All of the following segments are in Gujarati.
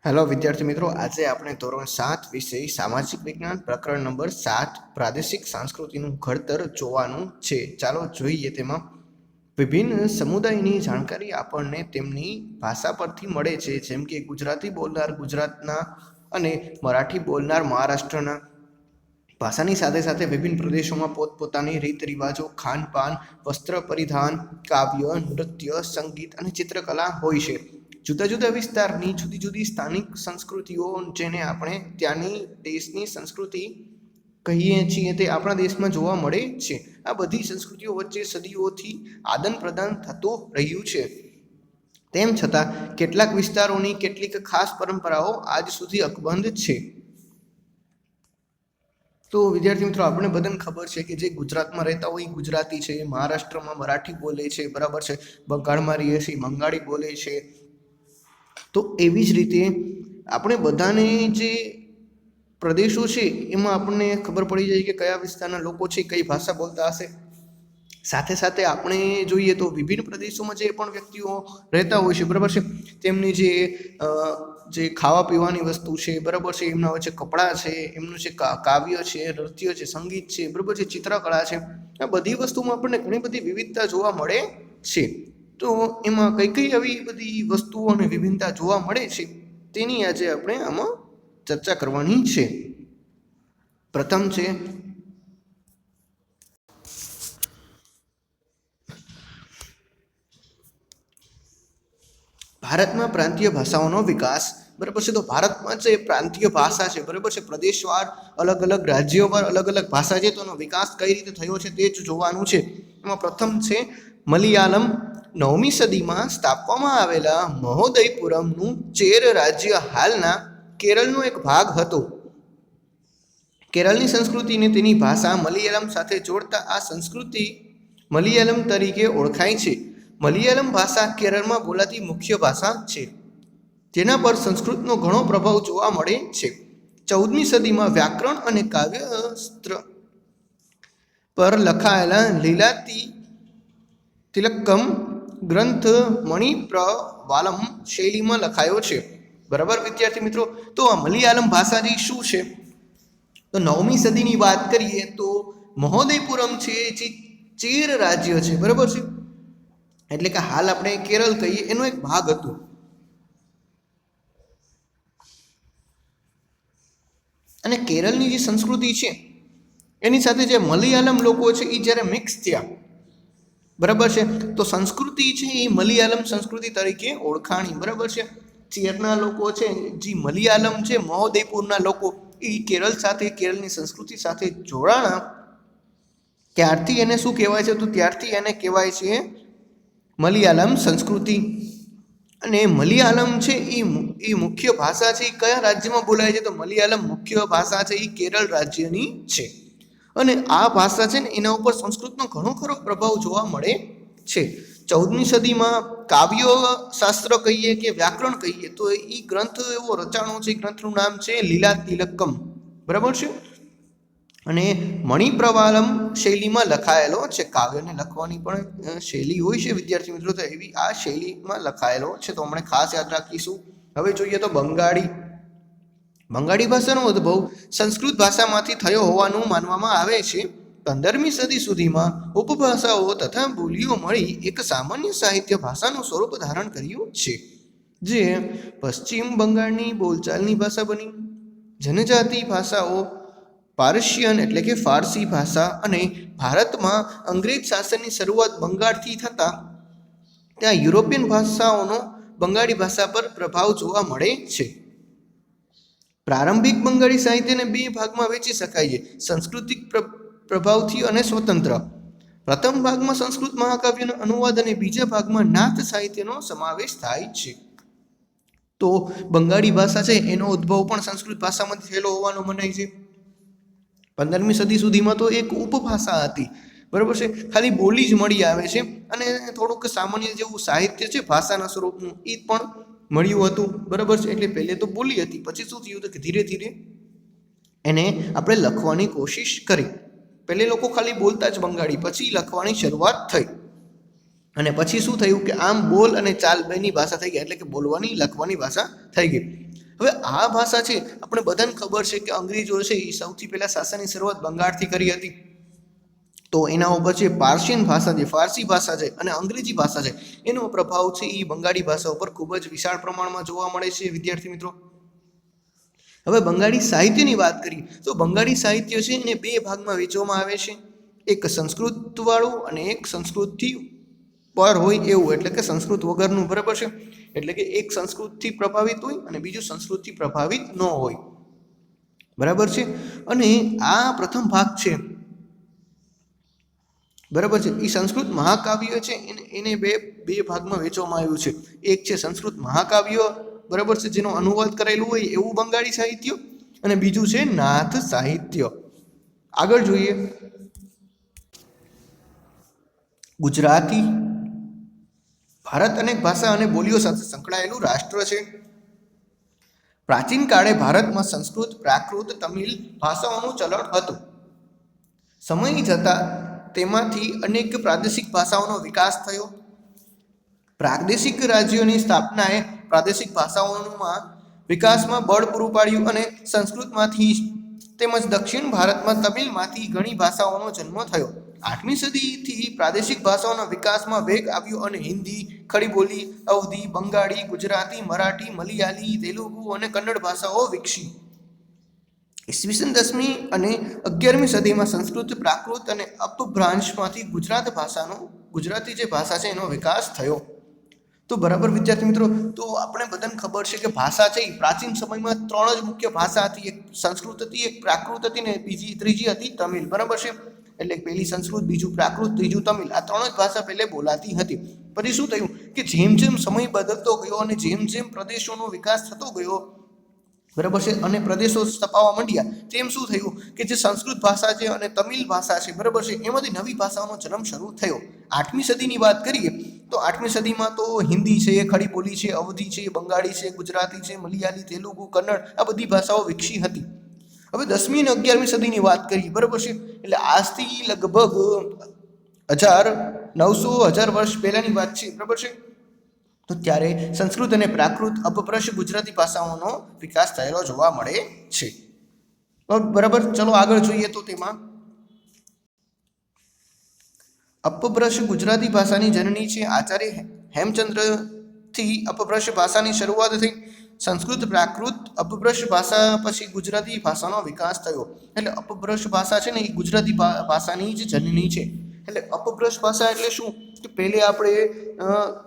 હેલો વિદ્યાર્થી મિત્રો, આજે આપણે ધોરણ 7 વિષય સામાજિક વિજ્ઞાન પ્રકરણ નંબર 7 પ્રાદેશિક સંસ્કૃતિનું ઘડતર જોવાનું છે. ચાલો જોઈએ. તેમાં વિભિન્ન સમુદાયની જાણકારી આપણને તેમની ભાષા પરથી મળે છે, જેમ કે ગુજરાતી બોલનાર ગુજરાતના અને મરાઠી બોલનાર મહારાષ્ટ્રના. ભાષાની સાથે સાથે વિભિન્ન પ્રદેશોમાં પોતપોતાની રીત રિવાજો, ખાનપાન, વસ્ત્ર પરિધાન, કાવ્ય, નૃત્ય, સંગીત અને ચિત્રકલા હોય છે. જુદા જુદા વિસ્તારની જુદી જુદી સ્થાનિક સંસ્કૃતિઓ, જેને આપણે ત્યાંની દેશની સંસ્કૃતિ કહીએ છીએ, તે આપણા દેશમાં જોવા મળે છે. આ બધી સંસ્કૃતિઓ વચ્ચે સદીઓથી આદાન પ્રદાન થતું રહ્યું છે. તેમ છતાં કેટલાક વિસ્તારોની કેટલીક ખાસ પરંપરાઓ આજ સુધી અકબંધ છે. તો વિદ્યાર્થી મિત્રો, આપણે બધાને ખબર છે કે જે ગુજરાતમાં રહેતા હોય એ ગુજરાતી છે, મહારાષ્ટ્રમાં મરાઠી બોલે છે, બરાબર છે, બંગાળમાં રહીએ છીએ બંગાળી બોલે છે. તો એવી જ રીતે આપણે બધાને જે પ્રદેશો છે એમાં આપણને ખબર પડી જાય કે કયા વિસ્તારના લોકો છે કઈ ભાષા બોલતા હશે. સાથે સાથે આપણે જોઈએ તો વિભિન્ન પ્રદેશોમાં જે પણ વ્યક્તિઓ રહેતા હોય છે, બરાબર છે, તેમની જે ખાવા પીવાની વસ્તુ છે, બરાબર છે, એમના વચ્ચે કપડાં છે, એમનું જે કાવ્ય છે, નૃત્ય છે, સંગીત છે, બરાબર છે, ચિત્રકળા છે, આ બધી વસ્તુમાં આપણને ઘણી બધી વિવિધતા જોવા મળે છે. તો એમાં કઈ કઈ આવી બધી વસ્તુઓ અને વિભિન્નતા જોવા મળે છે તેની આજે આપણે આમાં ચર્ચા કરવાની છે. પ્રથમ છે ભારતમાં પ્રાંતીય ભાષાઓનો વિકાસ. બરાબર છે. તો ભારતમાં જે પ્રાંતીય ભાષા છે, બરાબર છે, પ્રદેશવાર અલગ અલગ રાજ્યોમાં અલગ અલગ ભાષા છે, તો એનો વિકાસ કઈ રીતે થયો છે તે જ જોવાનું છે. એમાં પ્રથમ છે મલયાલમ. 9મી સદીમાં સ્થાપવામાં આવેલા મહોદયપુરમનું ચેર રાજ્ય હાલના કેરળનો એક ભાગ હતો. કેરળની સંસ્કૃતિને તેની ભાષા મલયાલમ સાથે જોડતા આ સંસ્કૃતિ મલયાલમ તરીકે ઓળખાય છે. મલયાલમ ભાષા કેરળમાં બોલાતી મુખ્ય ભાષા છે, જેના પર સંસ્કૃતનો ઘણો પ્રભાવ જોવા મળે છે. 14મી સદીમાં વ્યાકરણ અને કાવ્યશાસ્ત્ર પર લખાયેલા લીલાતી તિલક્કમ ગ્રંથ મણિપ્રવાલમ શૈલીમાં લખાયો છે. બરાબર વિદ્યાર્થી મિત્રો, તો આ મલયાલમ ભાષા જે શું છે, તો 9મી સદીની વાત કરીએ તો મહોદયપુરમ છે જે ચેર રાજ્ય છે, બરાબર છે, એટલે કે હાલ આપણે કેરળ કહીએ એનો એક ભાગ હતો. અને કેરળની જે સંસ્કૃતિ છે એની સાથે જે મલયાલમ લોકો છે એ જ્યારે મિક્સ થયા, બરાબર છે, તો સંસ્કૃતિ છે એ મલયાલમ સંસ્કૃતિ તરીકે ઓળખાણી. બરાબર છે. ચેરના લોકો છે, જે મલયાલમ છે, મહોદયપુરના લોકો, એ કેરળ સાથે કેરળની સંસ્કૃતિ સાથે જોડાણા. ત્યારથી એને શું કહેવાય છે, તો ત્યારથી એને કહેવાય છે મલયાલમ સંસ્કૃતિ. અને મલયાલમ છે એ મુખ્ય ભાષા છે એ કયા રાજ્યમાં બોલાય છે, તો મલયાલમ મુખ્ય ભાષા છે એ કેરળ રાજ્યની છે. અને આ ભાષા છે ને એના ઉપર સંસ્કૃતનો ઘણો ખરો પ્રભાવ જોવા મળે છે. 14મી સદીમાં કાવ્ય શાસ્ત્ર કહીએ કે વ્યાકરણ કહીએ તો એ ગ્રંથ એવો રચાણો છે. ગ્રંથનું નામ છે લીલા તિલક્કમ, બરાબર છે, અને મણિપ્રવાલમ શૈલીમાં લખાયેલો છે. કાવ્યને લખવાની પણ શૈલી હોય છે વિદ્યાર્થી મિત્રો, તો એવી આ શૈલીમાં લખાયેલો છે, તો આપણે ખાસ યાદ રાખીશું. હવે જોઈએ તો બંગાળી. બંગાળી ભાષાનો ઉદ્ભવ સંસ્કૃત ભાષામાંથી થયો હોવાનું માનવામાં આવે છે. 15મી સદી સુધીમાં ઉપભાષાઓ તથા બોલીઓ મળી એક સામાન્ય સાહિત્ય ભાષાનું સ્વરૂપ ધારણ કર્યું છે, જે પશ્ચિમ બંગાળની બોલચાલની ભાષા બની. જનજાતિ ભાષાઓ પારસિયન એટલે કે ફારસી ભાષા, અને ભારતમાં અંગ્રેજ શાસનની શરૂઆત બંગાળથી થતાં ત્યાં યુરોપિયન ભાષાઓનો બંગાળી ભાષા પર પ્રભાવ જોવા મળે છે. પ્રારંભિક બંગાળી સાહિત્યને બે ભાગમાં વહેંચી શકાય છે: સાંસ્કૃતિક પ્રભાવથી અને સ્વતંત્ર. પ્રથમ ભાગમાં સંસ્કૃત મહાકાવ્યનો અનુવાદ અને બીજા ભાગમાં નાથ સાહિત્યનો સમાવેશ થાય છે. તો બંગાળી ભાષા છે એનો ઉદ્ભવ પણ સંસ્કૃત ભાષામાંથી થયેલો હોવાનું મનાય છે. 15મી સદી સુધીમાં તો એક ઉપભાષા હતી, બરાબર છે, ખાલી બોલી જ મળી આવે છે, અને થોડુંક સામાન્ય જેવું સાહિત્ય છે ભાષાના સ્વરૂપનું એ પણ મળ્યું હતું, બરાબર છે. એટલે પહેલે તો બોલી હતી, પછી શું થયું કે ધીરે ધીરે એને આપણે લખવાની કોશિશ કરી. પહેલે લોકો ખાલી બોલતા જ બંગાળી, પછી લખવાની શરૂઆત થઈ, અને પછી શું થયું કે આમ બોલ અને ચાલ બેની ભાષા થઈ ગઈ, એટલે કે બોલવાની લખવાની ભાષા થઈ ગઈ. હવે આ ભાષા છે આપણે બધાને ખબર છે કે અંગ્રેજો છે એ સૌથી પહેલા શાસનની શરૂઆત બંગાળથી કરી હતી. તો એના ઉપર છે પાર્શિયન ભાષા છે, ફારસી ભાષા છે અને અંગ્રેજી ભાષા છે, એનો પ્રભાવ છે એ બંગાળી ભાષા ઉપર ખૂબ જ વિશાળ પ્રમાણમાં જોવા મળે છે વિદ્યાર્થી મિત્રો. હવે બંગાળી સાહિત્યની વાત કરીએ તો બંગાળી સાહિત્ય છે એને બે ભાગમાં વહેંચવામાં આવે છે, એક સંસ્કૃતવાળું અને એક સંસ્કૃતથી પર હોય એવું, એટલે કે સંસ્કૃત વગરનું. બરાબર છે, એટલે કે એક સંસ્કૃતથી પ્રભાવિત હોય અને બીજું સંસ્કૃતથી પ્રભાવિત ન હોય. બરાબર છે, અને આ પ્રથમ ભાગ છે બરાબર છે એ સંસ્કૃત મહાકાવ્ય છે એને બે ભાગમાં વહેંચવામાં આવ્યું છે. એક છે સંસ્કૃત મહાકાવ્ય બરાબર છે જેનો અનુવાદ કરેલું હોય એવું બંગાળી સાહિત્ય, અને બીજું છે નાથ સાહિત્ય. આગળ જોઈએ, ગુજરાતી. ભારત અનેક ભાષા અને બોલીઓ સાથે સંકળાયેલું રાષ્ટ્ર છે. પ્રાચીન કાળે ભારતમાં સંસ્કૃત, પ્રાકૃત, તમિલ ભાષાઓનું ચલણ હતું. સમય જતાં તેમાંથી અનેક પ્રાદેશિક ભાષાઓનો વિકાસ થયો. પ્રાદેશિક રાજ્યોની સ્થાપનાએ પ્રાદેશિક ભાષાઓમાં વિકાસમાં બળ પૂરું પાડ્યું અને સંસ્કૃતમાંથી તેમજ દક્ષિણ ભારતમાં તમિલમાંથી ઘણી ભાષાઓનો જન્મ થયો. 8મી સદીથી પ્રાદેશિક ભાષાઓના વિકાસમાં વેગ આવ્યો અને હિન્દી, ખડીબોલી, અવધી, બંગાળી, ગુજરાતી, મરાઠી, મલયાલી, તેલુગુ અને કન્નડ ભાષાઓ વિકસી. ઈસવીસન 10મી અને 11મી સદીમાં સંસ્કૃત, પ્રાકૃત અને અપભ્રાંશમાંથી ગુજરાતી જે ભાષા છે એનો વિકાસ થયો. તો બરાબર વિદ્યાર્થી મિત્રો, તો આપણે બધાને ખબર છે કે ભાષા છે એ પ્રાચીન સમયમાં 3 જ મુખ્ય ભાષા હતી. એક સંસ્કૃત હતી, એક પ્રાકૃત હતી ને ત્રીજી હતી તમિલ. બરાબર છે, એટલે પહેલી સંસ્કૃત, બીજું પ્રાકૃત, ત્રીજું તમિલ, આ 3 જ ભાષા પહેલે બોલાતી હતી. પછી શું થયું કે જેમ જેમ સમય બદલતો ગયો અને જેમ જેમ પ્રદેશોનો વિકાસ થતો ગયો બરાબર છે અને પ્રદેશો સ્થપાવવા માંડ્યા, તેમ શું થયું કે જે સંસ્કૃત ભાષા છે અને તમિલ ભાષા છે બરાબર છે એમાંથી નવી ભાષાઓનો જન્મ શરૂ થયો. 8મી સદીની વાત કરીએ તો 8મી સદીમાં તો હિન્દી છે, ખડીબોલી છે, અવધી છે, બંગાળી છે, ગુજરાતી છે, મલયાલી, તેલુગુ, કન્નડ આ બધી ભાષાઓ વિકસી હતી. હવે 10મી અને 11મી સદીની વાત કરીએ બરાબર છે, એટલે આજથી લગભગ 1000 વર્ષ પહેલાની વાત છે બરાબર છે. તો ત્યારે સંસ્કૃત અને પ્રાકૃત અપભ્રંશ ગુજરાતી ભાષાઓનો વિકાસ થયેલો જોવા મળે છે. બરાબર, ચલો આગળ જોઈએ. તો તેમાં અપભ્રંશ ગુજરાતી ભાષાની જનની છે. આચાર્ય હેમચંદ્રથી અપભ્રંશ ભાષાની શરૂઆત થઈ. સંસ્કૃત, પ્રાકૃત, અપભ્રંશ ભાષા પછી ગુજરાતી ભાષાનો વિકાસ થયો. એટલે અપભ્રંશ ભાષા છે ને એ ગુજરાતી ભાષાની જ જનની છે. એટલે અપભ્રંશ ભાષા એટલે શું કે પહેલે આપણે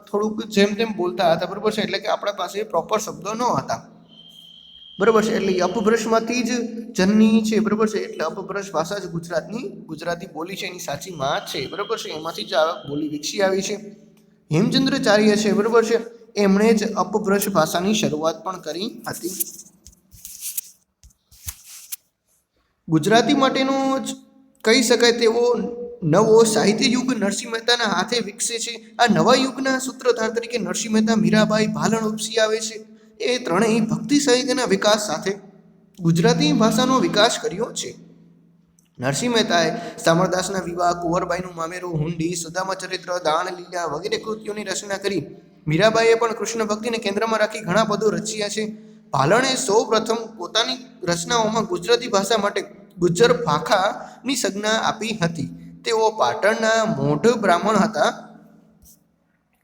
થોડુંક જેમ તેમ બોલતા હતા બરાબર છે, એટલે કે આપણા પાસે પ્રોપર શબ્દો ન હતા બરાબર છે. એટલે અપભ્રંશમાંથી જ જનની છે બરાબર છે. એટલે અપભ્રંશ ભાષા જ ગુજરાતી બોલી છે એની સાચી માં છે બરાબર છે. એમાંથી જ આ બોલી વિકસી આવી છે. હેમચંદ્રાચાર્ય છે બરાબર છે, એમણે જ અપભ્રંશ ભાષાની શરૂઆત પણ કરી હતી. ગુજરાતી માટેનો જ કહી શકાય તેવો નવો સાહિત્ય યુગ નરસિંહ મહેતાના હાથે વિકસે છે. આ નવા યુગના સૂત્રધાર તરીકે નરસિંહ મહેતા, મીરાબાઈ, ભાલણ ઉપસી આવે છે. એ ત્રણેય ભક્તિ સાહિત્યના વિકાસ સાથે ગુજરાતી ભાષાનો વિકાસ કર્યો છે. નરસિંહ મહેતાએ શામળદાસના વિવાહ, કુંવરબાઈનું મામેરું, હુંડી, સુદામા ચરિત્ર, દાણ લીલા વગેરે કૃતિઓની રચના કરી. મીરાબાઈએ પણ કૃષ્ણ ભક્તિને કેન્દ્રમાં રાખી ઘણા પદો રચ્યા છે. ભાલણે સૌ પ્રથમ પોતાની રચનાઓમાં ગુજરાતી ભાષા માટે ગુજ્જર ભાખાની સંજ્ઞા આપી હતી. તેઓ પાટણના મોઢ બ્રાહ્મણ હતા.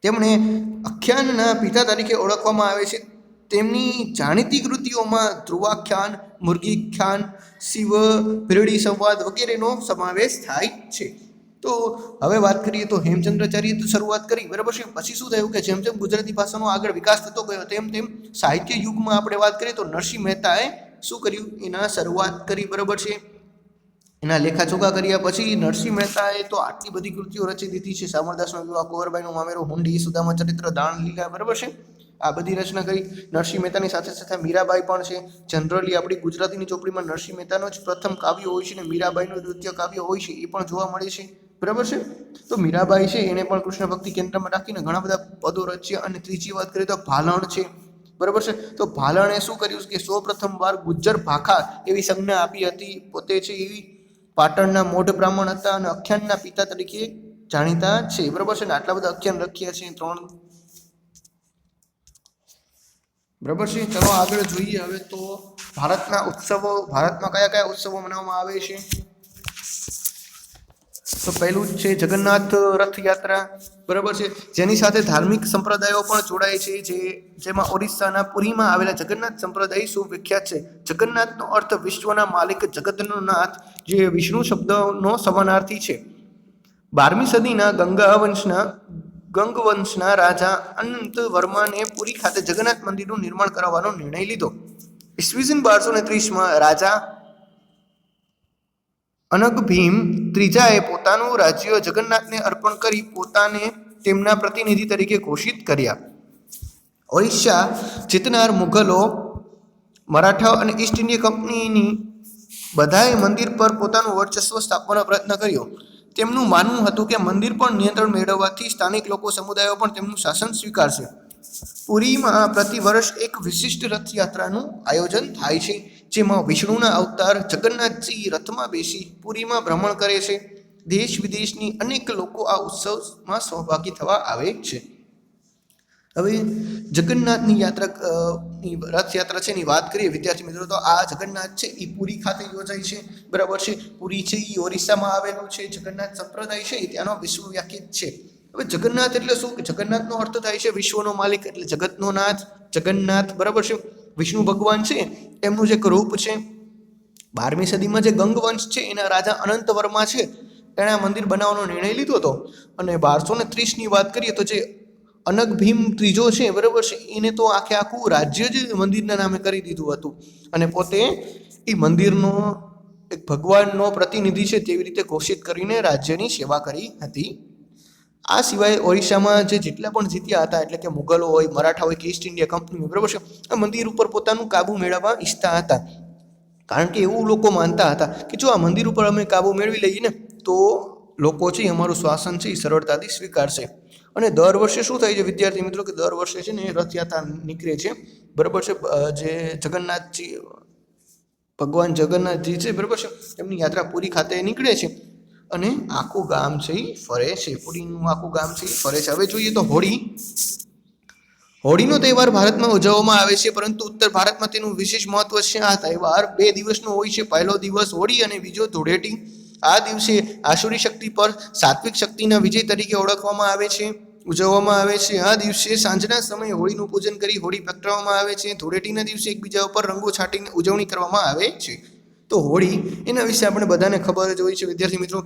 તેમણે આખ્યાનના પિતા તરીકે ઓળખવામાં આવે છે. તેમની જાણીતી કૃતિઓમાં ધ્રુવાખ્યાન, મુર્ગીખ્યાન, શિવ ભીરડી સંવાદ વગેરેનો સમાવેશ થાય છે. તો હવે વાત કરીએ તો હેમચંદ્રાચાર્યએ શરૂઆત કરી બરાબર છે. પછી શું થયું કે જેમ જેમ ગુજરાતી ભાષાનો આગળ વિકાસ થતો ગયો તેમ તેમ સાહિત્ય યુગમાં આપણે વાત કરીએ તો નરસિંહ મહેતાએ શું કર્યું, એના શરૂઆત કરી બરાબર છે. એના લેખાચોખા કર્યા પછી નરસિંહ મહેતાએ તો આટલી બધી કૃતિઓ રચી દીધી છે. શામળદાસનો વિવાહ, કુંવરબાઈનું મામેરું, હુંડી, સુદામા ચરિત્ર, દાણ લીલા બરાબર છે, આ બધી રચના કરી. નરસિંહ મહેતાની સાથે સાથે મીરાબાઈ પણ છે. જનરલી આપણી ગુજરાતીની ચોપડીમાં નરસિંહ મહેતાનો જ પ્રથમ કાવ્ય હોય છે અને મીરાબાઈનું દ્વિતીય કાવ્ય હોય છે, એ પણ જોવા મળે છે બરાબર છે. તો મીરાબાઈ છે એને પણ કૃષ્ણ ભક્તિ કેન્દ્રમાં રાખીને ઘણા બધા પદો રચ્યા. અને ત્રીજી વાત કરીએ તો ભાલણ છે બરાબર છે. તો ભાલણે શું કર્યું કે સૌ પ્રથમ વાર ગુજ્જર ભાખા એવી સંજ્ઞા આપી હતી. પોતે છે એવી પાટણના મોઢ બ્રાહ્મણ હતા અને આખ્યાનના પિતા તરીકે જાણીતા છે બરાબર છે. ને આટલા બધા આખ્યાન લખ્યા છે 3. બરાબર છે. ચલો આગળ જોઈએ હવે તો ભારતના ઉત્સવો. ભારતમાં કયા કયા ઉત્સવો મનાવવામાં આવે છે? તો પહેલું જ છે જગન્નાથ રથયાત્રા, બરાબર છે, જેની સાથે ધાર્મિક સંપ્રદાયો પણ જોડાય છે, જેમાં ઓરિસ્સાના પુરીમાં આવેલા જગન્નાથ સંપ્રદાય સુવિખ્યાત છે. જગન્નાથનો અર્થ વિશ્વના માલિક, જગતનો નાથ, જે વિષ્ણુ શબ્દનો સમાનાર્થી છે. 12મી સદીના ગંગવંશના રાજા અનંત વર્માને પુરી ખાતે જગન્નાથ મંદિરનું નિર્માણ કરાવવાનો નિર્ણય લીધો. ઈસવીસન 1230માં રાજા અનગભીમ ત્રીજાએ પોતાનું રાજ્ય જગન્નાથને અર્પણ કરી પોતાને તેમના પ્રતિનિધિ તરીકે ઘોષિત કર્યા. ઓરિસ્સા જીતનાર મુઘલો, મરાઠાઓ અને ઈસ્ટ ઇન્ડિયા કંપનીની બધાએ મંદિર પર પોતાનું વર્ચસ્વ સ્થાપવાનો પ્રયત્ન કર્યો. તેમનું માનવું હતું કે મંદિર પર નિયંત્રણ મેળવવાથી સ્થાનિક લોકો સમુદાયો પણ તેમનું શાસન સ્વીકારશે. પુરીમાં પ્રતિ વર્ષ એક વિશિષ્ટ રથયાત્રાનું આયોજન થાય છે, જેમાં વિષ્ણુના અવતાર જગન્નાથજી રથમાં બેસી પુરીમાં ભ્રમણ કરે છે. દેશ વિદેશની અનેક લોકો આ ઉત્સવમાં સહભાગી થવા આવે છે. હવે જગન્નાથની રથયાત્રા છે એની વાત કરીએ વિદ્યાર્થી મિત્રો, તો આ જગન્નાથ છે એ પુરી ખાતે યોજાય છે, બરાબર છે. પુરી છે એ ઓરિસ્સામાં આવેલું છે. જગન્નાથ સંપ્રદાય છે એ ત્યાંનો વિશ્વવ્યાપી છે. હવે જગન્નાથ એટલે શું? કે જગન્નાથનો અર્થ થાય છે વિશ્વનો માલિક, એટલે જગતનો નાથ જગન્નાથ, બરાબર છે. વિષ્ણુ ભગવાન છે એમનું જે એક રૂપ છે. 12મી સદીમાં જે ગંગવંશ છે એના રાજા અનંત વર્મા છે, એણે આ મંદિર બનાવવાનો નિર્ણય લીધો હતો. અને 1230ની વાત કરીએ તો જે અનગભીમ ત્રીજો છે, બરાબર છે, એને તો આખું રાજ્ય જ મંદિરના નામે કરી દીધું હતું અને પોતે એ મંદિરનો એક ભગવાનનો પ્રતિનિધિ છે તેવી રીતે ઘોષિત કરીને રાજ્યની સેવા કરી હતી. આ સિવાય ઓરિસ્સામાં જેટલા પણ જીત્યા હતા, એટલે કે મુગલો હોય, મરાઠા હોય કે ઈસ્ટ ઇન્ડિયા કંપની હોય, બરાબર છે, આ મંદિર ઉપર પોતાનું કાબુ મેળવવા ઈચ્છતા હતા. કારણ કે એવું લોકો માનતા હતા કે જો આ મંદિર ઉપર અમે કાબુ મેળવી લઈએ ને તો લોકો છે અમારું શાસન છે એ સરળતાથી સ્વીકારશે. અને દર વર્ષે શું થાય છે વિદ્યાર્થી મિત્રો, કે દર વર્ષે છે ને રથયાત્રા નીકળે છે, બરાબર છે. જે જગન્નાથજી ભગવાન જગન્નાથજી છે, બરાબર છે, એમની યાત્રા પુરી ખાતે નીકળે છે અને આખું ગામ છે એ ફરે છે. પુરીનું આખું ગામ છે એ ફરે છે. હવે જોઈએ તો હોળીનો તહેવાર ભારતમાં ઉજવવામાં આવે છે, પરંતુ ઉત્તર ભારતમાં તેનું વિશેષ મહત્વ છે. આ તહેવાર 2 દિવસનો હોય છે. પહેલો દિવસ હોળી અને બીજો ધૂળેટી. આ દિવસે આસુરી શક્તિ પર સાત્વિક શક્તિના વિજય તરીકે ઉજવવામાં આવે છે. આ દિવસે સાંજના સમયે હોળીનું પૂજન કરી હોળી પ્રગટાવવામાં આવે છે. ધૂળેટીના દિવસે એકબીજા ઉપર રંગો છાંટીને ઉજવણી કરવામાં આવે છે. તો હોળી, એના વિશે આપણે બધાને ખબર જ હોય છે વિદ્યાર્થી મિત્રો.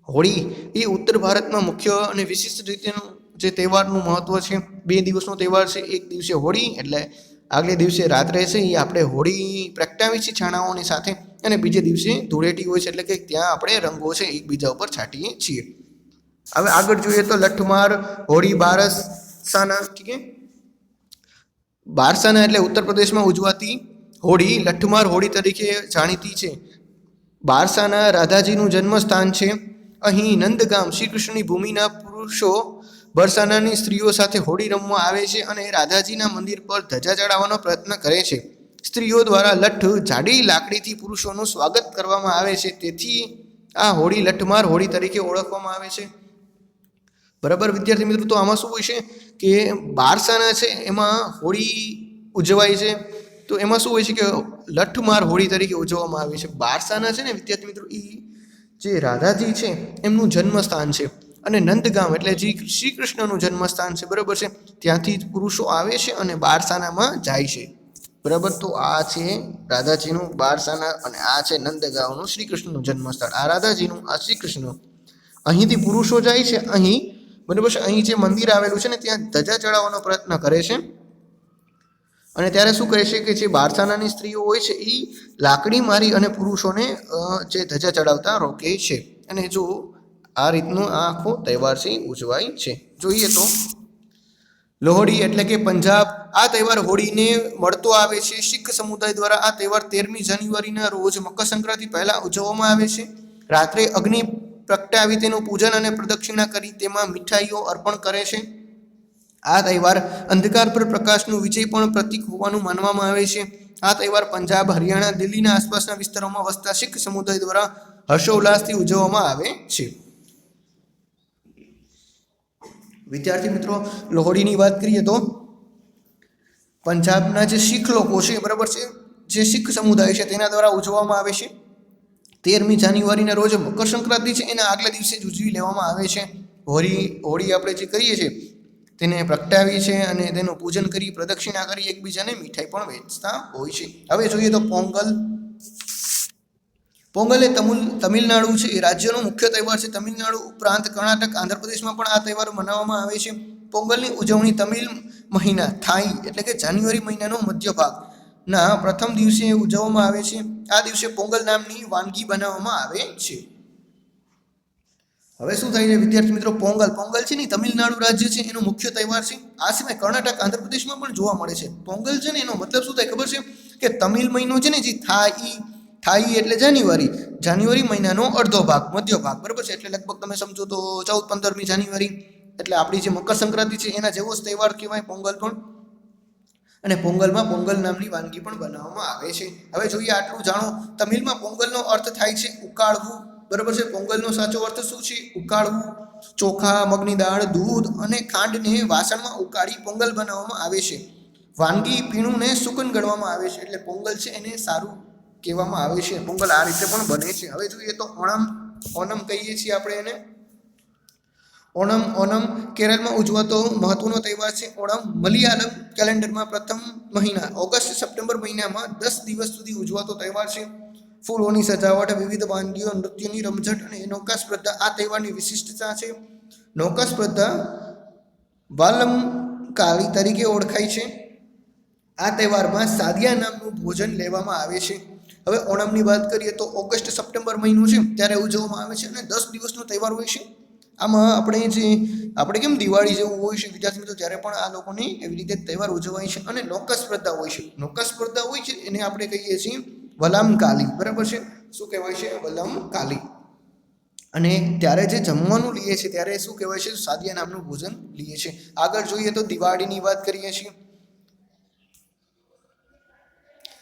હોળી એ ઉત્તર ભારતમાં મુખ્ય અને વિશિષ્ટ રીતેનું જે તહેવારનું મહત્વ છે. 2 દિવસનો તહેવાર છે. એક દિવસે હોળી એટલે આગલે દિવસે રાત્રે છે એ આપણે હોળી પ્રગટાવી છીએ છાણાઓની સાથે, અને બીજે દિવસે ધૂળેટી હોય છે, એટલે કે ત્યાં આપણે રંગો છે એકબીજા ઉપર છાંટીએ છીએ. હવે આગળ જોઈએ તો લઠમાર હોળી બારસાના, ઠીક છે. બારસાના એટલે ઉત્તર પ્રદેશમાં ઉજવાતી હોળી લઠમાર હોળી તરીકે જાણીતી છે. બારસાના રાધાજીનું જન્મસ્થાન છે. અહીં નંદગામ શ્રી કૃષ્ણની ભૂમિના પુરુષો બરસાનાની સ્ત્રીઓ સાથે હોળી રમવા આવે છે અને રાધાજીના મંદિર પર ધજા ચડાવવાનો પ્રયત્ન કરે છે. સ્ત્રીઓ દ્વારા જાડી લાકડીથી પુરુષોનું સ્વાગત કરવામાં આવે છે. તેથી આ હોળી લઠમાર હોળી તરીકે ઓળખવામાં આવે છે. બરાબર વિદ્યાર્થી મિત્રો, તો આમાં શું હોય છે કે બારસાના છે એમાં હોળી ઉજવાય છે. તો એમાં શું હોય છે કે લઠમાર હોળી તરીકે ઉજવવામાં આવે છે. બારસાના છે ને વિદ્યાર્થી મિત્રો, એ જે રાધાજી છે એમનું જન્મસ્થાન છે, અને નંદગામ એટલે જે શ્રી કૃષ્ણનું જન્મસ્થાન છે, બરાબર છે, ત્યાંથી પુરુષો આવે છે અને બારસાનામાં જાય છે. બરાબર, તો આ છે રાધાજીનું બારસાના અને આ છે નંદગાંવનું શ્રી કૃષ્ણનું જન્મસ્થાન. આ રાધાજીનું, આ શ્રી કૃષ્ણ. અહીંથી પુરુષો જાય છે અહીં, બરાબર છે, અહીં જે મંદિર આવેલું છે ને ત્યાં ધજા ચડાવવાનો પ્રયત્ન કરે છે. અને ત્યારે શું કરે છે કે જે બારસાનાની સ્ત્રીઓ હોય છે એ લાકડી મારી અને પુરુષોને જે ધજા ચડાવતા રોકે છે. અને જો આ રીતનો આ આખો તહેવાર છે ઉજવાય છે. જોઈએ તો લોહડી એટલે કે પંજાબ. આ તહેવાર હોળીને મળતો આવે છે. શીખ સમુદાય દ્વારા આ તહેવાર 13મી જાન્યુઆરીના રોજ મકર સંક્રાંતિ પહેલા ઉજવવામાં આવે છે. રાત્રે અગ્નિ પ્રગટાવી તેનું પૂજન અને પ્રદક્ષિણા કરી તેમાં મીઠાઈઓ અર્પણ કરે છે. આ તહેવાર અંધકાર પર પ્રકાશનું વિજય પણ પ્રતીક હોવાનું માનવામાં આવે છે. આ તહેવાર પંજાબ, હરિયાણા, દિલ્હીના આસપાસના વિસ્તારોમાં વસતા શીખ સમુદાય દ્વારા હર્ષોલ્લાસથી ઉજવવામાં આવે છે. વિદ્યાર્થી મિત્રો, લોહડીની વાત કરીએ તો પંજાબના જે શીખ લોકો છે, બરાબર છે, જે શીખ સમુદાય છે તેના દ્વારા ઉજવવામાં આવે છે. 13મી જાન્યુઆરીના રોજ મકર સંક્રાંતિ છે એના આગલા દિવસે જ ઉજવી લેવામાં આવે છે. હોળી આપણે જે કરીએ છીએ તેને પ્રગટાવીએ છીએ અને તેનું પૂજન કરી પ્રદક્ષિણા કરી એકબીજાને મીઠાઈ પણ વેચતા હોય છે. હવે જોઈએ તો પોંગલ. પોંગલ એ તમિલનાડુ છે એ રાજ્યનો મુખ્ય તહેવાર છે. તમિલનાડુ ઉપરાંત કર્ણાટક, આંધ્રપ્રદેશમાં પણ આ તહેવાર મનાવવામાં આવે છે. પોંગલની ઉજવણી તમિલ મહિના થાઈ એટલે કે જાન્યુઆરી મહિનાનો મધ્ય ભાગના પ્રથમ દિવસે ઉજવવામાં આવે છે. આ દિવસે પોંગલ નામની વાનગી બનાવવામાં આવે છે. હવે શું થાય છે વિદ્યાર્થી મિત્રો, પોંગલ છે ને તમિલનાડુ રાજ્ય છે એનો મુખ્ય તહેવાર છે. આ સિવાય કર્ણાટક, આંધ્રપ્રદેશમાં પણ જોવા મળે છે. પોંગલ છે ને એનો મતલબ શું થાય ખબર છે કે તમિલ મહિનો છે ને જે થાઈ એટલે જાન્યુઆરી મહિનાનો અડધો ભાગ, મધ્ય ભાગ, બરાબર છે. એટલે લગભગ તમે સમજો તો 14-15મી જાન્યુઆરી એટલે આપણી જે મકર સંક્રાંતિ છે એના જેવો જ તહેવાર કહેવાય પોંગલ પણ. અને પોંગલમાં પોંગલ નામની વાનગી પણ બનાવવામાં આવે છે. હવે જોઈએ આટલું જાણો. તમિલમાં પોંગલનો અર્થ થાય છે ઉકાળવું, બરાબર છે. પોંગલનો સાચો અર્થ શું છે? ઉકાળવું. ચોખા, મગની દાળ, દૂધ અને ખાંડને વાસણમાં ઉકાળી પોંગલ બનાવવામાં આવે છે. વાનગી પીણુંને સુકન ગણવામાં આવે છે. એટલે પોંગલ છે એને સારું કહેવામાં આવે છે. પોંગલ આ રીતે પણ બને છે. હવે જોઈએ તો ઓણમ કહીએ છીએ આપણે એને. ઓણમ કેરળમાં ઉજવાતો મહત્વનો તહેવાર છે. ઓણમ મલયાલમ કેલેન્ડરમાં પ્રથમ મહિના ઓગસ્ટ-સપ્ટેમ્બર મહિનામાં 10 દિવસ સુધી ઉજવાતો તહેવાર છે. ફૂલોની સજાવટ, વિવિધ વાનગીઓ, નૃત્યની રમઝટ અને નૌકા સ્પર્ધા આ તહેવારની વિશિષ્ટતા છે. નૌકા સ્પર્ધા વાલ્લમકાલી તરીકે ઓળખાય છે. આ તહેવારમાં સાદિયા નામનું ભોજન લેવામાં આવે છે. હવે ઓણમની વાત કરીએ તો ઓગસ્ટ-સપ્ટેમ્બર મહિનો છે ત્યારે ઉજવવામાં આવે છે અને 10 દિવસનો તહેવાર હોય છે. આમાં આપણે કેમ દિવાળી જેવું હોય છે વિદ્યાર્થી મિત્રો, ત્યારે પણ આ લોકોની એવી રીતે તહેવાર ઉજવાય છે. અને નૌકા સ્પર્ધા હોય છે. નૌકા સ્પર્ધા હોય છે એને આપણે કહીએ છીએ વલામકાલી, બરાબર છે. શું કહેવાય છે? વલામકાલી. અને ત્યારે જે જમવાનું લઈએ છીએ ત્યારે શું કહેવાય છે? સાદિયા નામનું ભોજન લઈએ છીએ. આગળ જોઈએ તો દિવાળીની વાત કરીએ છીએ.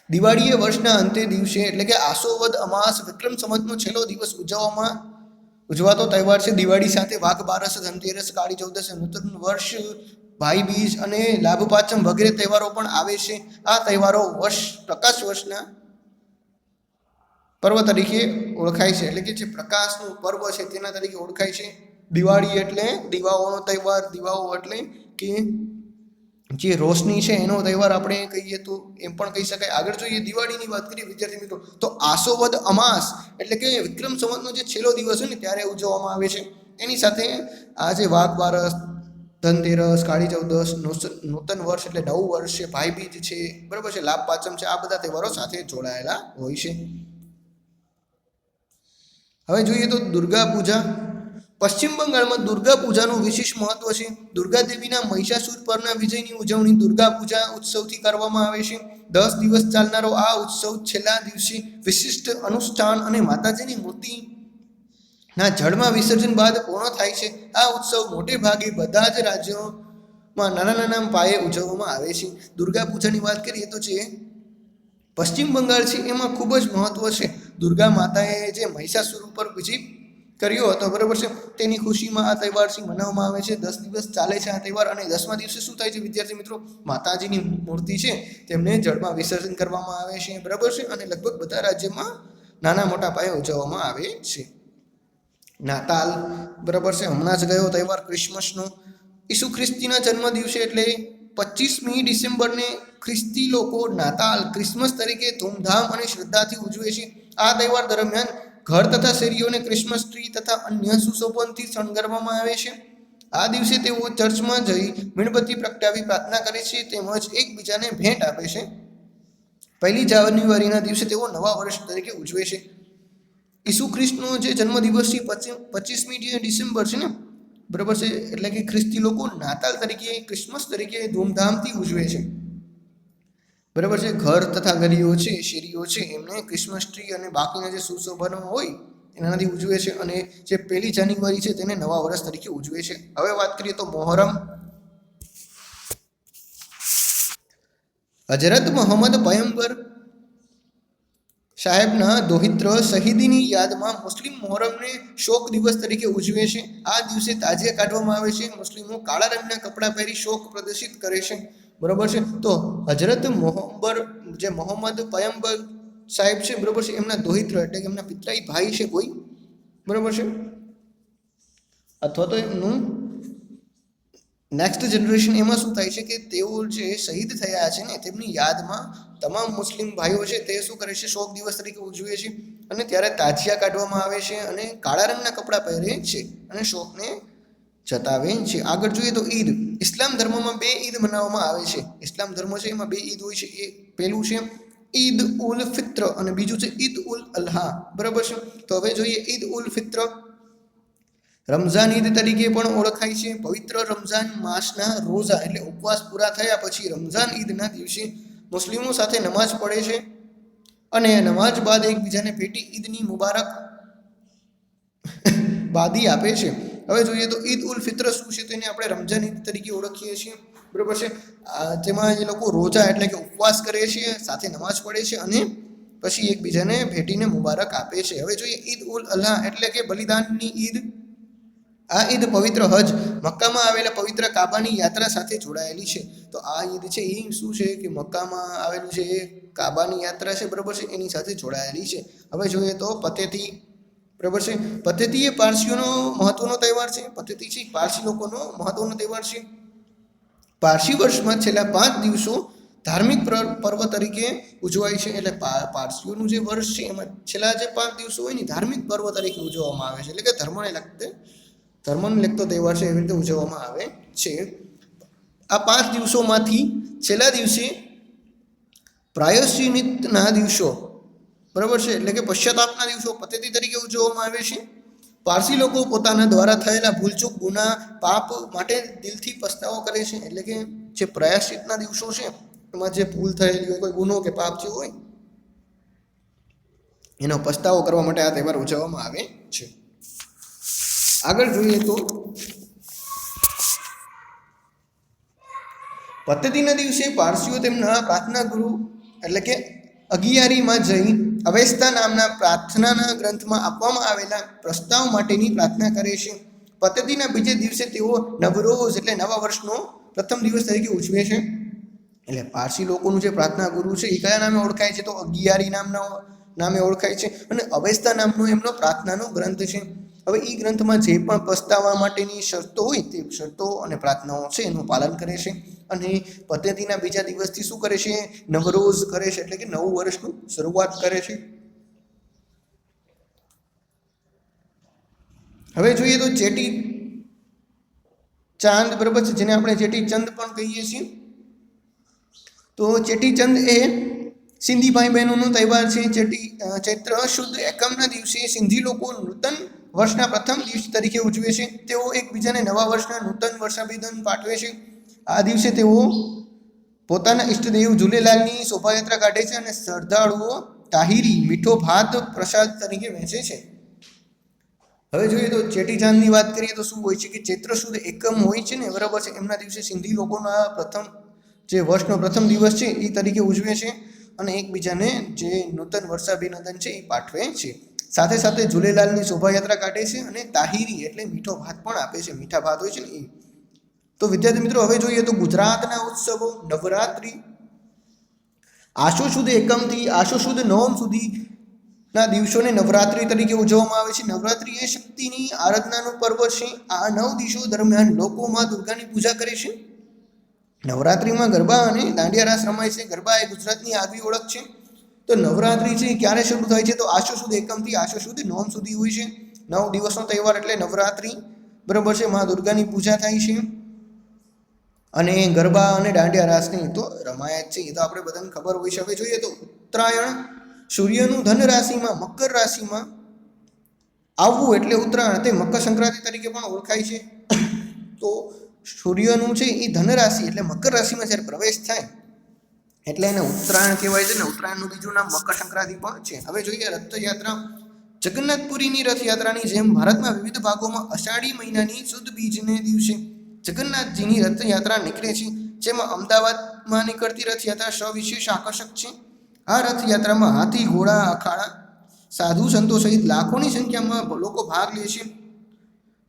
દિવાળી એ વર્ષના અંતે દિવસે એટલે કે આસો વદ અમાસ વિક્રમ સંવતનો છેલ્લો દિવસ ઉજવાતો તહેવાર છે. દિવાળી સાથે વાઘ બારસ, ધનતેરસ, કાળી ચૌદસ, નૂતન વર્ષ, ભાઈ બીજ અને લાભ પાંચમ વગેરે તહેવારો પણ આવે છે. આ તહેવારો પ્રકાશ વર્ષના પર્વ તરીકે ઓળખાય છે. એટલે કે જે પ્રકાશનું પર્વ છે તેના તરીકે ઓળખાય છે. દિવાળી એટલે દીવાઓનો તહેવાર. દીવાઓ એટલે કે જે રોશની છે એનો તહેવાર આપણે કહીએ તો એમ પણ કહી શકાય. આગળ જોઈએ દિવાળીની વાત કરીએ વિદ્યાર્થી મિત્રો તો આસો વદ અમાસ એટલે કે વિક્રમ સંવતનો જે છેલ્લો દિવસ હોય ને ત્યારે ઉજવવામાં આવે છે. એની સાથે આ જે વાઘ બારસ, ધનતેરસ, કાળી ચૌદસ, નૂતન વર્ષ એટલે નવું વર્ષ છે, ભાઈ બીજ છે, બરાબર છે, લાભ પાંચમ છે, આ બધા તહેવારો સાથે જોડાયેલા હોય છે. હવે જોઈએ તો દુર્ગા પૂજા. પશ્ચિમ બંગાળમાં દુર્ગા પૂજાનું વિશેષ મહત્વ છે. દુર્ગા દેવીના મહિષાસુર પરના વિજયની ઉજવણી દુર્ગા પૂજા ઉત્સવથી કરવામાં આવે છે. 10 દિવસ ચાલનારો આ ઉત્સવ છેલ્લા દિવસે વિશિષ્ટ અનુષ્ઠાન અને માતાજીની મૂર્તિના જળમાં વિસર્જન બાદ પૂર્ણ થાય છે. આ ઉત્સવ મોટે ભાગે બધા જ રાજ્યોમાં નાના પાયે ઉજવવામાં આવે છે. દુર્ગા પૂજાની વાત કરીએ તો જે પશ્ચિમ બંગાળ છે એમાં ખૂબ જ મહત્વ છે. દુર્ગા માતાએ જે મહિષાસુર ઉપર વિજય કર્યો હતો, બરાબર છે, તેની ખુશીમાં આ તહેવાર મનાવવામાં આવે છે. 10 દિવસ ચાલે છે આ તહેવાર. અને 10મા દિવસે શું થાય છે વિદ્યાર્થી મિત્રો? માતાજીની મૂર્તિ છે તેમને જળમાં વિસર્જન કરવામાં આવે છે, બરાબર છે. અને લગભગ બધા રાજ્યમાં નાના મોટા પાયે ઉજવવામાં આવે છે. નાતાલ, બરાબર છે, હમણાં જ ગયો તહેવાર ક્રિસમસનો. ઈસુ ખ્રિસ્તીના જન્મ દિવસે એટલે 25મી ડિસેમ્બરને ખ્રિસ્તી લોકો નાતાલ, ક્રિસમસ તરીકે ધૂમધામ અને શ્રદ્ધાથી ઉજવે છે. આ તહેવાર દરમિયાન ઘર તથા શેરીઓને ક્રિસમસ ટ્રી તથા અન્ય સુશોભનથી શણગારવામાં આવે છે. આ દિવસે તેઓ ચર્ચમાં જઈ મીણબત્તી પ્રગટાવી પ્રાર્થના કરે છે તેમજ એકબીજાને ભેટ આપે છે. 1 જાન્યુઆરીના દિવસે તેઓ નવા વર્ષ તરીકે ઉજવે છે. ઈસુ ખ્રિસ્તનો જે જન્મદિવસ છે 25મી ડિસેમ્બર છે ને, બરાબર છે, એટલે કે ખ્રિસ્તી લોકો નાતાલ તરીકે, ક્રિસમસ તરીકે ધૂમધામથી ઉજવે છે, બરાબર છે. ઘર તથા ગલીઓ છે, શેરીઓ છે એમને ક્રિસમસ ટ્રી અને બાકીના જે સુશોભનો હોય એનાથી ઉજવે છે. અને જે 1 જાન્યુઆરી છે તેને નવા વર્ષ તરીકે ઉજવે છે. હવે વાત કરીએ તો મોહરમ. હજરત મોહમ્મદ પયગંબર સાહેબના દોહિત્ર શહીદીની યાદમાં મુસ્લિમ મોહરમને શોક દિવસ તરીકે ઉજવે છે. આ દિવસે તાજિયા કાઢવામાં આવે છે. મુસ્લિમો કાળા રંગના કપડાં પહેરી શોક પ્રદર્શિત કરે છે. બરાબર છે. તો હજરત મોહમ્મદ પયંબર સાહેબ છે, બરાબર છે, એમના દોહિત્ર એટલે કે એમના પિતરાઈ ભાઈ છે કોઈ, બરાબર છે, અથવા તો એમનું નેક્સ્ટ જનરેશન એમાં શું થાય છે કે તેઓ જે શહીદ થયા છે ને તેમની યાદમાં તમામ મુસ્લિમ ભાઈઓ છે તે શું કરે છે, શોક દિવસ તરીકે ઉજવે છે અને ત્યારે તાજિયા કાઢવામાં આવે છે અને કાળા રંગના કપડાં પહેરે છે અને શોકને જતાવે છે. આગળ જોઈએ તો ઈદ. ઇસ્લામ ધર્મમાં 2 ઈદ મનાવવામાં આવે છે. ઇસ્લામ ધર્મ છે એમાં 2 ઈદ હોય છે. એ પહેલું છે ઈદ ઉલ ફિત્ર અને બીજું છે ઈદ ઉલ અલ્હા, બરાબર છે. તો હવે જોઈએ ઈદ ઉલ ફિત્ર. રમઝાન ઈદ તરીકે પણ ઓળખાય છે. પવિત્ર રમઝાન માસના રોઝા એટલે ઉપવાસ પૂરા થયા પછી રમઝાન ઈદના દિવસે મુસ્લિમો સાથે નમાઝ પડે છે અને નમાઝ બાદ એકબીજાને ભેટી ઈદની મુબારક બાદી આપે છે. હવે જોઈએ તો ઈદ ઉલ ફિત્ર શું છે, તો એને આપણે રમઝાન ઈદ તરીકે ઓળખીએ છીએ, બરાબર છે. તેમાં એ લોકો રોજા એટલે કે ઉપવાસ કરે છે, સાથે નમાઝ પડે છે અને પછી એકબીજાને ભેટીને મુબારક આપે છે. હવે જોઈએ ઈદ ઉલ અલ્હા એટલે કે બલિદાનની ઈદ. આ ઈદ પવિત્ર હજ મક્કામાં આવેલા પવિત્ર કાબાની યાત્રા સાથે જોડાયેલી છે. તો આ ઈદ છે એ શું છે કે મક્કામાં આવેલું છે એ કાબાની યાત્રા છે, બરાબર છે, એની સાથે જોડાયેલી છે. હવે જોઈએ તો પતેતી, બરાબર છે. પતેતી એ પારસીઓનો મહત્વનો તહેવાર છે. પતેતી છે પારસી લોકોનો મહત્વનો તહેવાર છે. પારસી વર્ષમાં છેલ્લા 5 દિવસો ધાર્મિક પર્વ તરીકે ઉજવાય છે. એટલે પારસીઓનું જે વર્ષ છે એમાં છેલ્લા જે 5 દિવસો હોય ને ધાર્મિક પર્વ તરીકે ઉજવવામાં આવે છે, એટલે કે ધર્મને લગતો તહેવાર છે એવી રીતે ઉજવવામાં આવે છે. આ 5 દિવસોમાંથી છેલ્લા દિવસે પ્રાયશ્ચિતના દિવસો, બરાબર છે, એટલે કે પશ્ચાતાપના દિવસો પતેતી તરીકે ઉજવવામાં આવે છે. પારસી લોકો પોતાના દ્વારા થયેલા ભૂલચૂક, ગુના, પાપ માટે દિલથી પસ્તાવો કરે છે. એટલે કે જે પ્રાયશ્ચિતના દિવસો છે એમાં જે ભૂલ થયેલી હોય, કોઈ ગુનો કે પાપ જે હોય એનો પસ્તાવો કરવા માટે આ તહેવાર ઉજવવામાં આવે છે. આગળ જોઈએ તો પતેતીના દિવસે પારસીઓ તેમના પ્રાર્થના ગુરુ એટલે કે અગિયારીમાં જઈ અવેસ્તા નામના પ્રાર્થનાના ગ્રંથમાં આપવામાં આવેલા પ્રસ્તાવ માટેની પ્રાર્થના કરે છે. પતેતીના બીજે દિવસે તેઓ નવરોઝ એટલે નવા વર્ષનો પ્રથમ દિવસ તરીકે ઉજવે છે. એટલે પારસી લોકોનું જે પ્રાર્થના ગુરુ છે એ કયા નામે ઓળખાય છે, તો અગિયારી નામે ઓળખાય છે અને અવેસ્તા નામનો એમનો પ્રાર્થનાનો ગ્રંથ છે. હવે એ ગ્રંથમાં જે પણ પસ્તાવા માટેની શરતો હોય તે શરતો અને પ્રાર્થનાઓ છે એનું પાલન કરે છે અને પતેતીના બીજા દિવસથી શું કરે છે, નવરોઝ કરે છે, એટલે કે નવું વર્ષનું શરૂઆત કરે છે. હવે જોઈએ તો ચેટી ચાંદ, બરાબર છે, જેને આપણે ચેટી ચંદ પણ કહીએ છીએ. તો ચેટીચંદ એ સિંધી ભાઈ બહેનોનો તહેવાર છે. ચૈત્ર શુદ્ધ એકમના દિવસે સિંધી લોકો નૂતન વર્ષના પ્રથમ દિવસ તરીકે ઉજવે છે. તેઓ એકબીજાને નવા વર્ષના નૂતન વર્ષાભિનંદન પાઠવે છે. આ દિવસે તેઓ પોતાના ઈષ્ટદેવ ઝૂલેલાલની શોભાયાત્રા કાઢે છે અને શ્રદ્ધાળુઓ તાહીરી મીઠો ભાત પ્રસાદ તરીકે વહેંચે છે. હવે જોઈએ તો ચેટીચાંદની વાત કરીએ તો શું હોય છે કે ચૈત્ર શુદ્ધ એકમ હોય છે ને, બરાબર છે, એમના દિવસે સિંધી લોકોના જે વર્ષનો પ્રથમ દિવસ છે એ તરીકે ઉજવે છે અને એકબીજાને જે નૂતન વર્ષાભિનંદન છે એ પાઠવે છે. સાથે સાથે ઝૂલેલાલની શોભાયાત્રા કાઢે છે અને તાહીરી એટલે મીઠો ભાત પણ આપે છે. મીઠા ભાત હોય છે ને એ. તો વિદ્યાર્થી મિત્રો હવે જોઈએ તો ગુજરાતના ઉત્સવો. નવરાત્રિ આશો સુદ એકમથી આશો સુદ નવમ સુધીના દિવસોને નવરાત્રિ તરીકે ઉજવવામાં આવે છે. નવરાત્રિ એ શક્તિની આરાધનાનું પર્વ છે. આ 9 દિવસો દરમિયાન લોકો માં દુર્ગાની પૂજા કરે છે. નવરાત્રિમાં ગરબા અને દાંડિયા રાસ રમાય છે. ગરબા એ ગુજરાતની આગવી ઓળખ છે. તો નવરાત્રિ છે ક્યારે શરૂ થાય છે, તો આશો સુદ એકમથી આશો સુદ નવમ સુધી હોય છે. 9 દિવસનો તહેવાર એટલે નવરાત્રિ, બરાબર છે. મા દુર્ગાની પૂજા થાય છે અને ગરબા અને દાંડિયા રાસની તો રમાય જ છે, એ તો આપણે બધાને ખબર હોય છે. હવે જોઈએ તો ઉત્તરાયણ. સૂર્યનું ધન રાશિમાં મકર રાશિમાં આવવું એટલે ઉત્તરાયણ. તે મકર સંક્રાંતિ તરીકે પણ ઓળખાય છે. તો સૂર્યનું છે એ ધન રાશિ એટલે મકર રાશિમાં જ્યારે પ્રવેશ થાય એટલે એને ઉત્તરાયણ કહેવાય છે ને. ઉત્તરાયણનું બીજું નામ મકર સંક્રાંતિ પણ છે. હવે જોઈએ રથયાત્રા. જગન્નાથપુરીની રથયાત્રાની જેમ ભારતના વિવિધ ભાગોમાં અષાઢી મહિનાની સુદ બીજને દિવસે જગન્નાથજીની રથયાત્રા નીકળે છે, જેમાં અમદાવાદમાં નીકળતી રથયાત્રા સવિશેષ આકર્ષક છે. આ રથયાત્રામાં હાથી, ઘોડા, અખાડા, સાધુ સંતો સહિત લાખોની સંખ્યામાં લોકો ભાગ લે છે.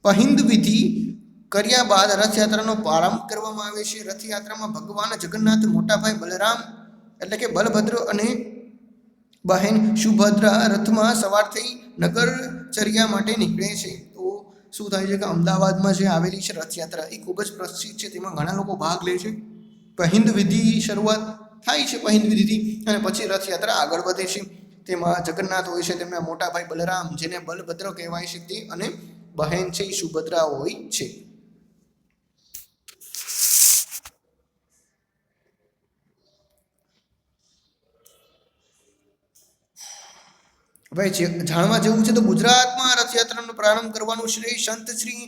પહિંદ વિધિ કર્યા બાદ રથયાત્રાનો પ્રારંભ કરવામાં આવે છે. રથયાત્રામાં ભગવાન જગન્નાથ, મોટા ભાઈ બલરામ એટલે કે બલભદ્ર અને બહેન સુભદ્રા રથમાં સવાર થઈ નગરચર્યા માટે નીકળે છે. તો શું થાય છે કે અમદાવાદમાં જે આવેલી છે રથયાત્રા એ ખૂબ જ પ્રસિદ્ધ છે. તેમાં ઘણા લોકો ભાગ લે છે. પહિંદ વિધિ શરૂઆત થાય છે પહિંદ વિધિથી, અને પછી રથયાત્રા આગળ વધે છે. તેમાં જગન્નાથ હોય છે, તેમના મોટા ભાઈ બલરામ જેને બલભદ્ર કહેવાય છે તે, અને બહેન છે એ સુભદ્રા હોય છે. ભાઈ જાણવા જેવું છે તો ગુજરાતમાં રથયાત્રાનો પ્રારંભ કરવાનું શ્રેય સંત શ્રી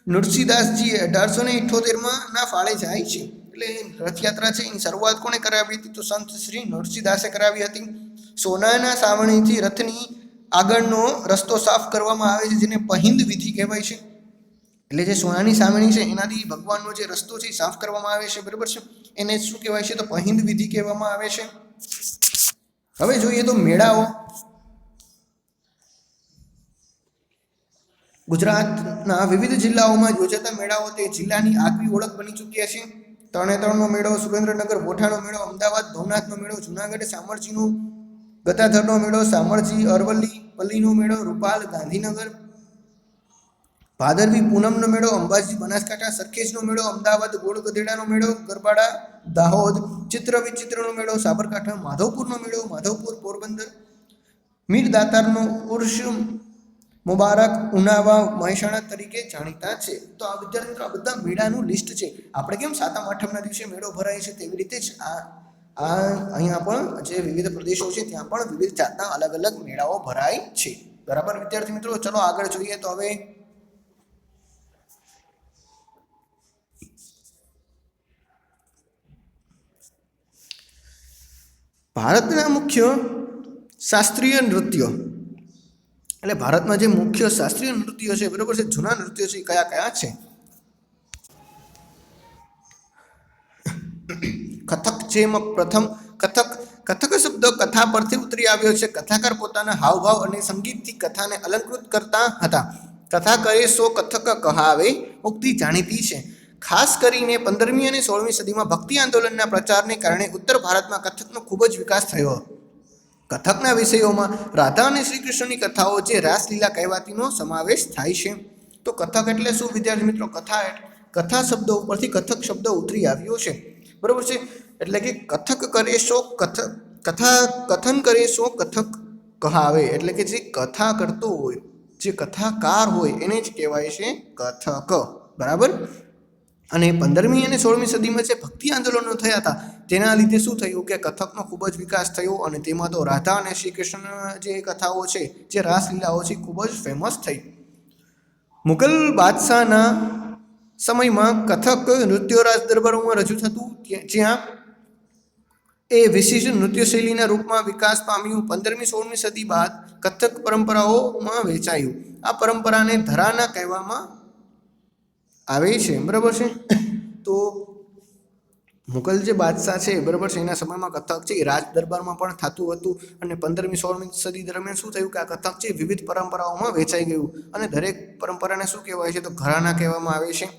નરસિંહદાસજી 1878માં ના ફાળે જાય છે. એટલે રથયાત્રા છે એની શરૂઆત કોણે કરાવી હતી? તો સંત શ્રી નરસિંહદાસે કરાવી હતી. સોનાના સાવરણીથી રથની આગળનો રસ્તો સાફ કરવામાં આવે છે, જેને પહિંદ વિધિ કહેવાય છે. એટલે જે સોનાની સાવરણી છે એનાથી ભગવાનનો જે રસ્તો છે સાફ કરવામાં આવે છે, બરાબર છે. એને શું કહેવાય છે? તો પહિંદ વિધિ કહેવામાં આવે છે. હવે જોઈએ તો મેળાઓ. ગુજરાતના વિવિધ જિલ્લાઓમાં યોજાતા મેળાઓ તે જિલ્લાની આગવી ઓળખ બની ચૂક્યા છે. તરણેતરનો મેળો, સુરેન્દ્રનગર ગોઠાનો મેળો, અમદાવાદ ભવનાથનો મેળો, જૂનાગઢ સામરજીનો ગદાધરનો મેળો, સામરજી અરવલ્લી પલ્લીનો મેળો, રૂપાલ ગાંધીનગર ભાદરવી પૂનમનો મેળો, અંબાજી બનાસકાંઠા સરખેજનો મેળો, અમદાવાદ ગોળ ગધેડાનો મેળો, ગરબાડા દાહોદ ચિત્ર વિચિત્રનો મેળો, સાબરકાંઠા માધવપુરનો મેળો, માધવપુર પોરબંદર મીર દાતારનો ઉર્ષ મુબારક ઉનાવા મહેસાણા તરીકે જાણીતા છે. તો આ વિદ્યાર્થી મિત્રો આ બધા મેળાનું લિસ્ટ છે. આપણે કેમ સાતમ આઠમના દિવસે મેળો ભરાય છે તેવી રીતે જ અહીંયા પણ જે વિવિધ પ્રદેશો છે ત્યાં પણ વિવિધ જાતના અલગ અલગ મેળાઓ ભરાય છે. બરાબર વિદ્યાર્થી મિત્રો, ચલો આગળ જોઈએ. તો હવે ભારતના મુખ્ય શાસ્ત્રીય નૃત્યો, એટલે ભારતમાં જે મુખ્ય શાસ્ત્રીય નૃત્યો છે, બરાબર છે, જૂના નૃત્યો છે, કયા કયા છે? કથક છે એમાં પ્રથમ કથક. કથક શબ્દ કથા પરથી ઉતરી આવ્યો છે. કથાકાર પોતાના હાવભાવ અને સંગીતથી કથાને અલંકૃત કરતા હતા. કથા કરે સો કથક કહાવે ઉક્તિ જાણીતી છે. ખાસ કરીને 15મી અને 16મી સદીમાં ભક્તિ આંદોલનના પ્રચારને કારણે ઉત્તર ભારતમાં કથકનો ખૂબ જ વિકાસ થયો. કથકના વિષયોમાં રાધા અને શ્રી કૃષ્ણની કથાઓ જે રાસલીલા કહેવાતીનો સમાવેશ થાય છે. તો કથક એટલે શું વિદ્યાર્થી મિત્રો? કથા શબ્દો ઉપરથી કથક શબ્દ ઉતરી આવ્યો છે, બરાબર છે. એટલે કે કથક કરે સો કથન કરે સો કથક કહાવે, એટલે કે જે કથા કરતો હોય, જે કથાકાર હોય એને જ કહેવાય છે કથક, બરાબર. અને 15મી અને 16મી સદીમાં જે ભક્તિ આંદોલનો થયા હતા તેના લીધે શું થયું કે કથકનો ખૂબ જ વિકાસ થયો, અને તેમાં તો રાધા અને શ્રી કૃષ્ણ જે કથાઓ છે, જે રાસલીલાઓ છે, ખૂબ જ ફેમસ થઈ. મુગલ બાદશાહના સમયમાં કથક નૃત્યો રાજ દરબારોમાં રજૂ થતું, જ્યાં એ વિશિષ્ટ નૃત્યશૈલીના રૂપમાં વિકાસ પામ્યું. 15મી 16મી સદી બાદ કથક પરંપરાઓમાં વેચાયું. આ પરંપરાને ધરાના કહેવામાં આવે છે, બરાબર છે. તો મુગલ જે બાદશાહ છે, બરાબર છે, એના સમયમાં કથક છે રાજ દરબારમાં પણ થતું હતું, અને 15મી 16મી સદી દરમિયાન શું થયું કે આ કથક છે વિવિધ પરંપરાઓમાં વેચાઈ ગયું, અને દરેક પરંપરાને શું કહેવાય છે? તો ઘરાના કહેવામાં આવે છે.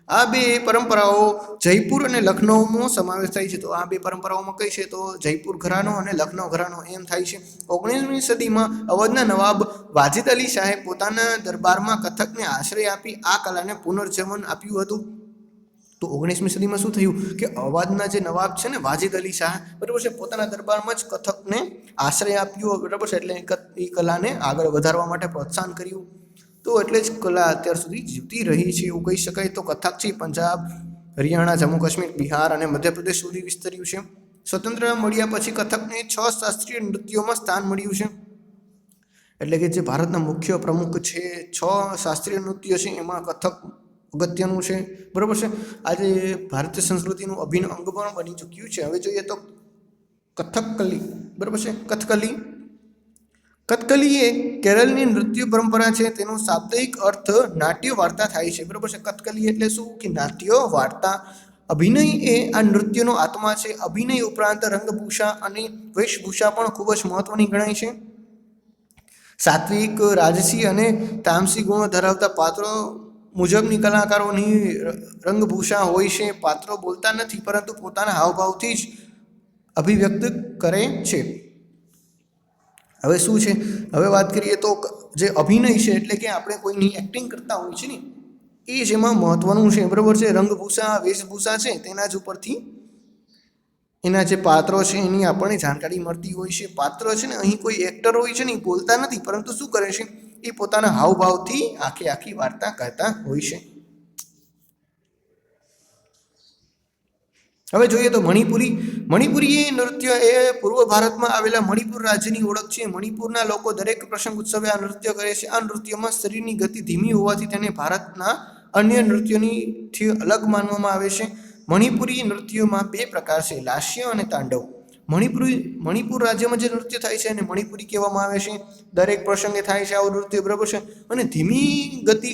આ બે પરંપરાઓ જયપુર અને લખનૌમાં સમાવેશ થાય છે. તો આ બે પરંપરાઓમાં કઈ છે? તો જયપુર ઘરાનો અને લખનૌ ઘરાનો એમ થાય છે. 19મી સદીમાં અવધના નવાબ વાજિદ અલી શાહે પોતાના દરબારમાં કથકને આશ્રય આપી આ કલાને પુનર્જીવન આપ્યું હતું. તો 19મી સદીમાં શું થયું કે અવધના જે નવાબ છે ને વાજિદ અલી શાહ, બરાબર છે, પોતાના દરબારમાં જ કથકને આશ્રય આપ્યો, બરાબર છે. એટલે એ કલાને આગળ વધારવા માટે પ્રોત્સાહન કર્યું. તો એટલે જ કલા અત્યાર સુધી જીવતી રહી છે એવું કહી શકાય. તો કથક છે પંજાબ, હરિયાણા, જમ્મુ કાશ્મીર, બિહાર અને મધ્યપ્રદેશ સુધી વિસ્તર્યું છે. સ્વતંત્ર મળ્યા પછી કથકને 6 શાસ્ત્રીય નૃત્યોમાં સ્થાન મળ્યું છે. એટલે કે જે ભારતના મુખ્ય પ્રમુખ છે 6 શાસ્ત્રીય નૃત્યો છે એમાં કથક અગત્યનું છે, બરાબર છે. આજે ભારતીય સંસ્કૃતિનું અભિન્ન અંગ પણ બની ચૂક્યું છે. હવે જોઈએ તો કથકલી, બરાબર છે. કથકલી એ કેરળની નૃત્ય પરંપરા છે. તેનો શાબ્દિક અર્થ નાટ્ય વાર્તા થાય છે, બરાબર છે. કથકલી એટલે શું કે નાટ્ય વાર્તા. અભિનય એ આ નૃત્યનો આત્મા છે. અભિનય ઉપરાંત રંગભૂષા અને વેશભૂષા પણ ખૂબ જ મહત્વની ગણાય છે. સાત્વિક, રાજસી અને તામસી ગુણો ધરાવતા પાત્રો મુજબની કલાકારોની રંગભૂષા હોય છે. પાત્રો બોલતા નથી પરંતુ પોતાના હાવભાવથી જ અભિવ્યક્ત કરે છે. હવે શું છે, હવે વાત કરીએ તો જે અભિનય છે એટલે કે આપણે કોઈની એક્ટિંગ કરતા હોઈએ છીએ ને એ જ એમાં મહત્વનું છે, બરાબર છે. રંગભૂષા વેશભૂષા છે તેના જ ઉપરથી એના જે પાત્રો છે એની આપણને જાણકારી મળતી હોય છે. પાત્ર છે ને અહીં કોઈ એક્ટર હોય છે ને એ બોલતા નથી પરંતુ શું કરે છે, એ પોતાના હાવભાવથી આખી વાર્તા કહેતા હોય છે. હવે જોઈએ તો મણિપુરી નૃત્ય એ પૂર્વ ભારતમાં આવેલા મણિપુર રાજ્યની ઓળખ છે. મણિપુરના લોકો દરેક પ્રસંગ ઉત્સવે આ નૃત્ય કરે છે. આ નૃત્યમાં શરીરની ગતિ ધીમી હોવાથી તેને ભારતના અન્ય નૃત્યોથી અલગ માનવામાં આવે છે. મણિપુરી નૃત્યોમાં 2 પ્રકાર છે, લાસ્ય અને તાંડવ. મણિપુર રાજ્યમાં જે નૃત્ય થાય છે એને મણિપુરી કહેવામાં આવે છે. દરેક પ્રસંગે થાય છે આવું નૃત્ય, બરાબર છે. અને ધીમી ગતિ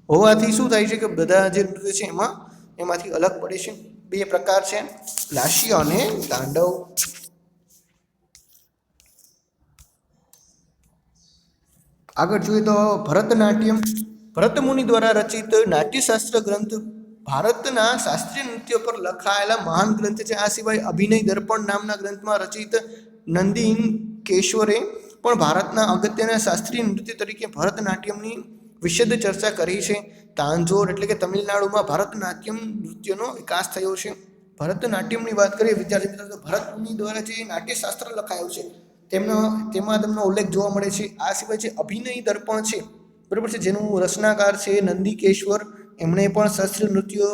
હોવાથી શું થાય છે કે બધા જે નૃત્ય છે એમાંથી અલગ પડે છે. 2 પ્રકાર છે, લાસ્ય અને તાંડવ. આગળ જોઈએ તો ભરતનાટ્યમ. ભરતમુનિ દ્વારા રચિત નાટ્યશાસ્ત્ર ગ્રંથ ભારતના શાસ્ત્રીય નૃત્ય પર લખાયેલા મહાન ગ્રંથ છે. આ સિવાય અભિનય દર્પણ નામના ગ્રંથમાં રચિત નંદિકેશ્વરે પણ ભારતના અગત્યના શાસ્ત્રીય નૃત્ય તરીકે ભરતનાટ્યમની વિશદ ચર્ચા કરી છે. તાંજોર એટલે કે તમિલનાડુમાં ભરતનાટ્યમ નૃત્યનો વિકાસ થયો છે. ભરતનાટ્યમની વાત કરીએ વિદ્યાર્થી મિત્રો તો ભરતમુનિ દ્વારા જે નાટ્યશાસ્ત્ર લખાયું છે તેમાં તેમનો ઉલ્લેખ જોવા મળે છે. આ સિવાય જે અભિનય દર્પણ છે, બરાબર છે, જેનું રચનાકાર છે નંદિકેશ્વર, એમણે પણ શાસ્ત્રીય નૃત્યો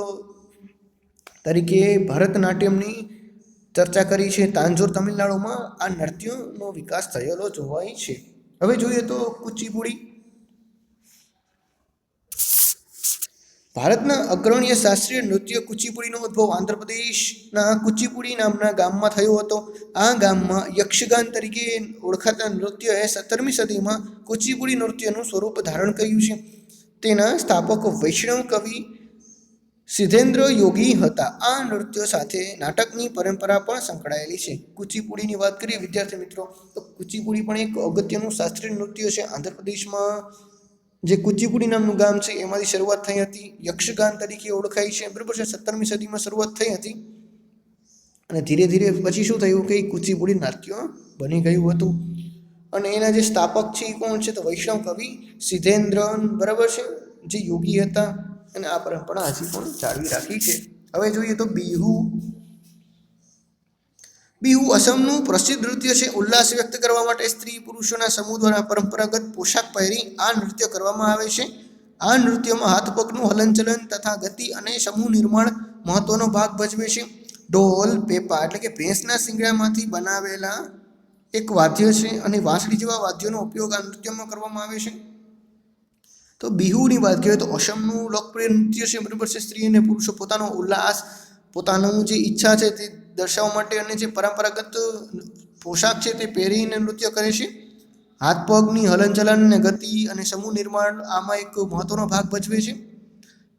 તરીકે ભરતનાટ્યમની ચર્ચા કરી છે. તાંજોર તમિલનાડુમાં આ નૃત્યનો વિકાસ થયેલો જોવાય છે. હવે જોઈએ તો કુચીપુડી. ભારતના અગ્રણીય શાસ્ત્રીય નૃત્ય કુચીપુડીનો ઉદ્ભવ આંધ્રપ્રદેશના કુચીપુડી નામના ગામમાં થયો હતો. આ ગામમાં યક્ષગાન તરીકે ઓળખાતા નૃત્યએ 17મી સદીમાં કુચીપુડી નૃત્યનું સ્વરૂપ ધારણ કર્યું છે. તેના સ્થાપક વૈષ્ણવ કવિ સિદ્ધેન્દ્ર યોગી હતા. આ નૃત્ય સાથે નાટકની પરંપરા પણ સંકળાયેલી છે. કુચીપુડીની વાત કરીએ વિદ્યાર્થી મિત્રો તો કુચીપુડી પણ એક અગત્યનું શાસ્ત્રીય નૃત્ય છે. આંધ્રપ્રદેશમાં જે કુચીપુડી નામનું ગામ છે એમાંથી શરૂઆત થઈ હતી. યક્ષગાન તરીકે ઓળખાય છે, બરાબર છે. 17મી સદીમાં શરૂઆત થઈ હતી અને ધીરે ધીરે પછી શું થયું કે કુચીપુડી નાટ્ય બની ગયું હતું. અને એના જે સ્થાપક છે એ કોણ છે તો વૈષ્ણવ કવિ સિદ્ધેન્દ્રન, બરાબર છે, જે યોગી હતા. અને આ પરંપરા હજી પણ જાળવી રાખી છે. હવે જોઈએ તો બિહુ. બિહુ અસમનું પ્રસિદ્ધ નૃત્ય છે. ઉલ્લાસ વ્યક્ત કરવા માટે સ્ત્રી પુરુષોના સમૂહ દ્વારા પરંપરાગત પોશાક પહેરી આ નૃત્ય કરવામાં આવે છે. આ નૃત્યમાં હાથ પગનું હલનચલન તથા ગતિ અને સમૂહ નિર્માણ મહત્વનો ભાગ ભજવે છે. ઢોલ, પેપા એટલે કે ભેંસના શિંગડામાંથી બનાવેલા એક વાદ્ય છે અને વાંસળી જેવા વાદ્યોનો ઉપયોગ આ નૃત્યમાં કરવામાં આવે છે. તો બિહુની વાત કરીએ તો અસમનું લોકપ્રિય નૃત્ય છે, બરાબર છે. સ્ત્રી અને પુરુષો પોતાનો ઉલ્લાસ, પોતાનું જે ઈચ્છા છે તે દર્શાવવા માટે અને જે પરંપરાગત પોશાક છે તે પહેરીને નૃત્ય કરે છે. હાથ પગની હલનચલન અને ગતિ અને સમૂહ નિર્માણ આમાં એક મહત્વનો ભાગ ભજવે છે.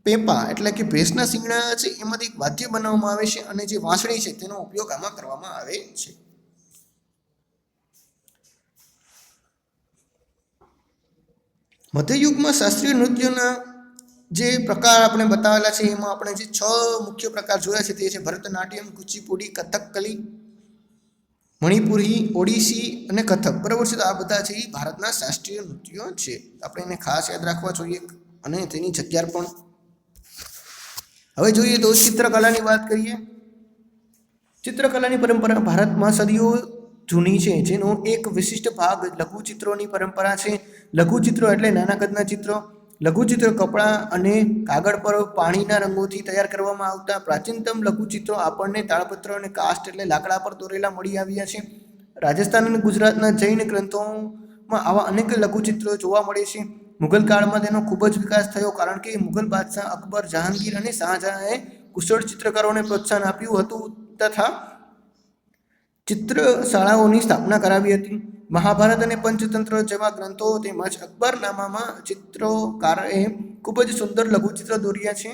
પેપા એટલે કે ભેંસના શિંગડા છે એમાંથી એક વાદ્ય બનાવવામાં આવે છે અને જે વાંસળી છે તેનો ઉપયોગ આમાં કરવામાં આવે છે. મધ્યયુગમાં શાસ્ત્રીય નૃત્યના જે પ્રકાર આપણે બતાવેલા છે એમાં આપણે જે 6 મુખ્ય પ્રકાર જોયા છે તે છે ભરતનાટ્યમ, કુચીપુડી, કથકલી, મણિપુરી, ઓડિસી અને કથક, બરાબર છે. તો આ બધા છે એ ભારતના શાસ્ત્રીય નૃત્યો છે. આપણે એને ખાસ યાદ રાખવા જોઈએ અને તેની જગ્યા પણ. હવે જોઈએ તો ચિત્રકલાની વાત કરીએ. ચિત્રકલાની પરંપરા ભારતમાં સદીઓ જૂની છે, જેનો એક વિશિષ્ટ ભાગ લઘુચિત્રોની પરંપરા છે. લઘુચિત્રો એટલે નાના કદના ચિત્રો. લઘુચિત્ર કપડાં અને કાગળ પર પાણીના રંગોથી તૈયાર કરવામાં આવતા પ્રાચીનતમ લઘુચિત્રો આપણને તાળપત્ર અને કાસ્ટ એટલે લાકડા પર દોરેલા મળી આવ્યા છે. રાજસ્થાન અને ગુજરાતના જૈન ગ્રંથોમાં આવા અનેક લઘુચિત્રો જોવા મળે છે. મુઘલ કાળમાં તેનો ખૂબ જ વિકાસ થયો કારણ કે મુઘલ બાદશાહ અકબર, જહાંગીર અને શાહજહાંએ કુશળ ચિત્રકારોને પ્રોત્સાહન આપ્યું હતું તથા ચિત્રશાળાઓની સ્થાપના કરાવી હતી. મહાભારત અને પંચતંત્ર જેવા ગ્રંથો તેમજ અકબરનામામાં ચિત્રકારોએ ખૂબ જ સુંદર લઘુચિત્ર દોર્યા છે.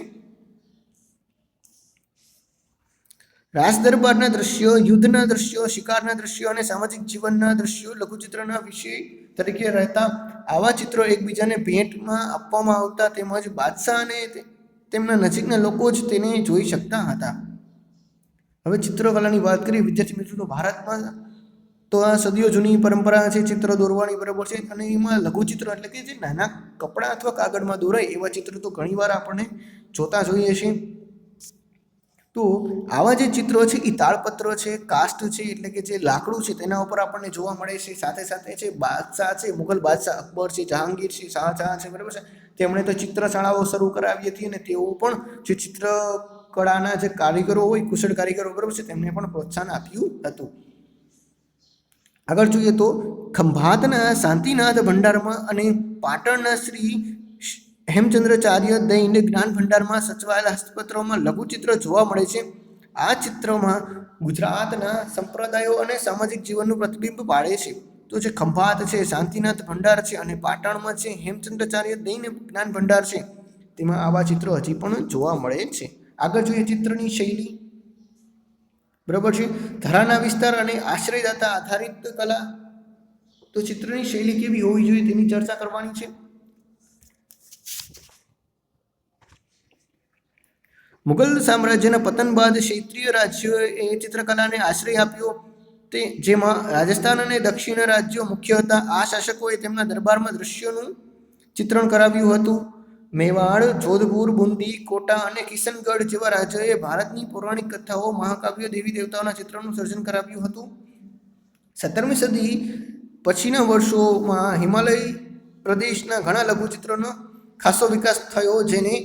રાસ દરબારના દ્રશ્યો, યુદ્ધના દ્રશ્યો, શિકારના દ્રશ્યો અને સામાજિક જીવનના દ્રશ્યો લઘુચિત્રના વિષય તરીકે રહેતા આવા ચિત્રો એકબીજાને ભેટમાં આપવામાં આવતા, તેમજ બાદશાહ અને તેમના નજીકના લોકો જ તેને જોઈ શકતા હતા. હવે ચિત્રકલાની વાત કરીએ વિદ્યાર્થી મિત્રો, તો ભારતમાં તો આ સદીઓ જૂની પરંપરા છે ચિત્ર દોરવાની, બરાબર છે. અને એમાં લઘુચિત્ર એટલે કે જે નાના કપડાં અથવા કાગળમાં દોરાય એવા ચિત્ર તો ઘણીવાર આપણને જોતા જોઈએ છીએ. તો આવા જે ચિત્રો છે એ તાળપત્ર છે, કાસ્ટ છે એટલે કે જે લાકડું છે તેના ઉપર આપણને જોવા મળે છે. સાથે સાથે છે બાદશાહ છે, મુઘલ બાદશાહ અકબર છે, જહાંગીર છે, શાહજહાં છે, બરાબર છે, તેમણે તો ચિત્રશાળાઓ શરૂ કરાવી હતી અને તેઓ પણ જે ચિત્રકળાના જે કારીગરો હોય, કુશળ કારીગરો, બરાબર છે, તેમને પણ પ્રોત્સાહન આપ્યું હતું. આગળ જોઈએ તો ખંભાતના શાંતિનાથ ભંડારમાં અને પાટણના શ્રી હેમચંદ્રાચાર્ય દૈનિક જ્ઞાન ભંડારમાં સચવાયેલા હસ્તપત્રોમાં લઘુચિત્ર જોવા મળે છે. આ ચિત્રમાં ગુજરાતના સંપ્રદાયો અને સામાજિક જીવનનું પ્રતિબિંબ પાડે છે. તો જે ખંભાત છે, શાંતિનાથ ભંડાર છે અને પાટણમાં છે હેમચંદ્રાચાર્ય દૈનિક જ્ઞાન ભંડાર છે, તેમાં આવા ચિત્રો હજી પણ જોવા મળે છે. આગળ જોઈએ ચિત્રની શૈલી, બરાબર છે. ધરાના વિસ્તાર અને આશ્રયદાતા આધારિત કલા. તો ચિત્રની શૈલી કેવી હોવી જોઈએ તેની ચર્ચા કરવાની છે. મુગલ સામ્રાજ્યના પતન બાદ ક્ષત્રિય રાજ્યોએ ચિત્રકલાને આશ્રય આપ્યો, તે જેમાં રાજસ્થાન અને દક્ષિણ રાજ્યો મુખ્ય હતા. આ શાસકોએ તેમના દરબારમાં દ્રશ્યોનું ચિત્રણ કરાવ્યું હતું. મેવાડ, જોધપુર, બુંદી, કોટા અને કિશનગઢ જેવા રાજ્યોએ ભારતની પૌરાણિક કથાઓ, મહાકાવ્યો, દેવી દેવતાઓના ચિત્રોનું સર્જન કરાવ્યું હતું. 17મી સદી પછીના વર્ષોમાં હિમાલય પ્રદેશના ઘણા લઘુચિત્રોનો ખાસો વિકાસ થયો, જેને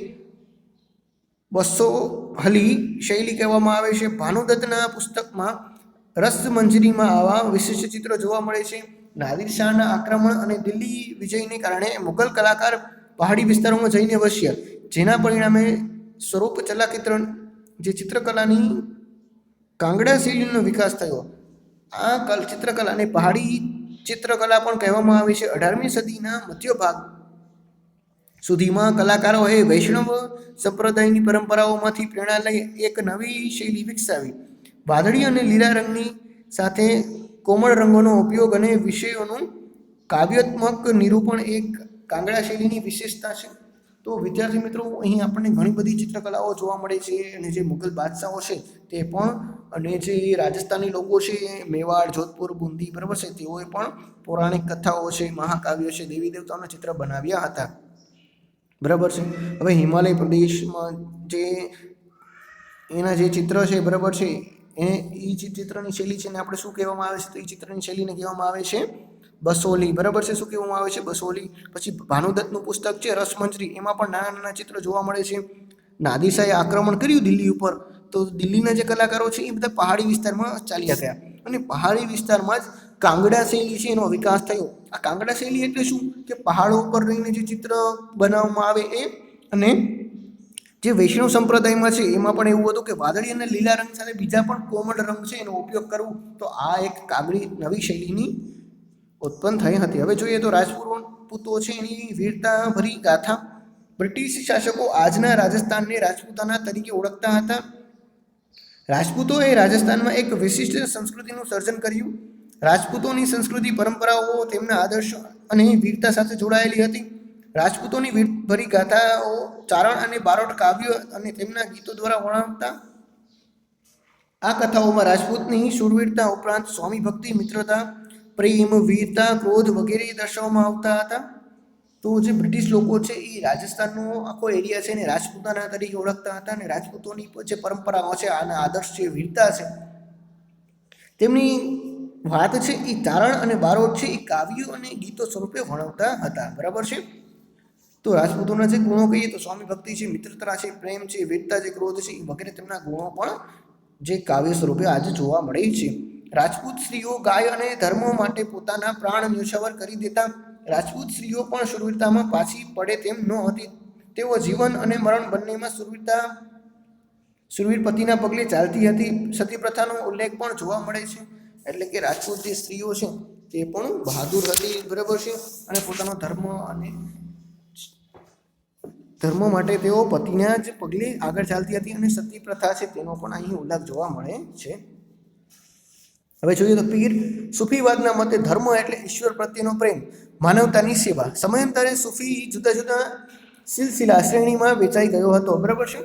બસોહલી શૈલી કહેવામાં આવે છે. ભાનુદત્તના પુસ્તકમાં રસમંજરીમાં આવા વિશિષ્ટ ચિત્રો જોવા મળે છે. નાદિર શાહના આક્રમણ અને દિલ્હી વિજયને કારણે મુગલ કલાકાર પહાડી વિસ્તારોમાં જઈને વસ્યા, જેના પરિણામે સ્વરૂપ ચલાચિત્રણ જે ચિત્રકલાની કાંગડા શૈલીનો વિકાસ થયો. આ ચિત્રકલાને પહાડી ચિત્રકલા પણ કહેવામાં આવે છે. 18મી સદીના મધ્ય ભાગ સુધીમાં કલાકારોએ વૈષ્ણવ સંપ્રદાયની પરંપરાઓમાંથી પ્રેરણા લઈ એક નવી શૈલી વિકસાવી. વાદળી અને લીલા રંગની સાથે કોમળ રંગોનો ઉપયોગ અને વિષયોનું કાવ્યાત્મક નિરૂપણ એક કાંગડા શૈલીની વિશેષતા છે. તો વિદ્યાર્થી મિત્રો, અહીં આપણને ઘણી બધી ચિત્રકલાઓ જોવા મળે છે. અને જે મુગલ બાદશાહો છે તે પણ, અને જે રાજસ્થાની લોકો છે, મેવાડ, જોધપુર, બુંદી, બરાબર છે, તેઓએ પણ પૌરાણિક કથાઓ છે, મહાકાવ્યો છે, દેવી દેવતાઓના ચિત્ર બનાવ્યા હતા, બરાબર છે. હવે હિમાલય પ્રદેશમાં જે એના જે ચિત્ર છે, બરાબર છે, એ જે ચિત્રની શૈલી છે ને આપણે શું કહેવામાં આવે છે, તો એ ચિત્રની શૈલીને કહેવામાં આવે છે બસોલી, બરાબર છે. શું કહેવામાં આવે છે? બસોલી. પછી ભાનુદત્તનું પુસ્તક છે રસમંજરી, એમાં પણ નાના નાના ચિત્રો જોવા મળે છે. નાદિર શાહે આક્રમણ કર્યું દિલ્હી ઉપર, તો દિલ્હીના જે કલાકારો છે એ બધા પહાડી વિસ્તારમાં ચાલ્યા ગયા, અને પહાડી વિસ્તારમાં જ કાંગડા શૈલી છે એનો વિકાસ થયો. આ કાંગડા શૈલી એટલે શું? કે પહાડો ઉપર રહીને જે ચિત્ર બનાવવામાં આવે એ. અને જે વૈષ્ણવ સંપ્રદાયમાં છે એમાં પણ એવું હતું કે વાદળી અને લીલા રંગ સાથે બીજા પણ કોમળ રંગ છે એનો ઉપયોગ કરવો. તો આ એક કાગડી નવી શૈલીની ઉત્પન્ન થઈ હતી. હવે જોઈએ તો રાજપૂતો છે એની વીરતા ભરી ગાથા. બ્રિટિશ શાસકો આજના રાજસ્થાનને રાજપૂતાના તરીકે ઓળખતા હતા. રાજપૂતોએ રાજસ્થાનમાં એક વિશિષ્ટ સંસ્કૃતિનું સર્જન કર્યું. રાજપૂતોની સંસ્કૃતિ પરંપરાઓ તેમના આદર્શો અને વીરતા સાથે જોડાયેલી હતી. રાજપૂતોની વીરભરી ગાથાઓ ચારણ અને બારોટ કાવ્યો અને તેમના ગીતો દ્વારા વર્ણવતા. આ કથાઓમાં રાજપૂતની શૂરવીરતા ઉપરાંત સ્વામી ભક્તિ, મિત્રતા, પ્રેમ, વીરતા, ક્રોધ વગેરે દર્શાવવામાં આવતા હતા. તો જે બ્રિટિશ લોકો છે એ રાજસ્થાનનો આખો એરિયા છે એને રાજપૂતાના તરીકે ઓળખતા હતા. અને રાજપૂતોની જે પરંપરાઓ છે, આના આદર્શ છે, વીરતા છે, તેમની વાત છે એ ચારણ અને બારોટ છે એ કાવ્યો અને ગીતો સ્વરૂપે વર્ણવતા હતા, બરાબર છે. તો રાજપૂતોના જે ગુણો કહીએ તો સ્વામી ભક્તિ છે, મિત્રતા છે, પ્રેમ છે, વીરતા છે, ક્રોધ છે, વગેરે તેમના ગુણો પણ જે કાવ્ય સ્વરૂપે આજે જોવા મળે છે. રાજપૂત સ્ત્રીઓ ગાય અને ધર્મ માટે પોતાના પ્રાણ ન્યોછાવર કરી દેતા. રાજપૂત સ્ત્રીઓ પણ શૂરવીરતામાં પાછી પડે તેમ નહોતી. તેઓ જીવન અને મરણ બંનેમાં શૂરવીર પતિના પગલે ચાલતી હતી. સતી પ્રથાનો ઉલ્લેખ પણ જોવા મળે છે. એટલે કે રાજપૂત જે સ્ત્રીઓ છે તે પણ બહાદુર હતી, બરાબર છે, અને પોતાનો ધર્મ માટે તેઓ પતિના જ પગલે આગળ ચાલતી હતી. અને સતી પ્રથા છે તેનો પણ અહીં ઉલ્લેખ જોવા મળે છે. હવે જોઈએ તો પીર સૂફીવાદના મતે ધર્મ એટલે ઈશ્વર પ્રત્યેનો પ્રેમ, માનવતાની સેવા. સમયાંતરે સૂફી જુદા જુદા સિલસિલા શ્રેણીમાં વેચાઈ ગયો હતો. બરાબર છે.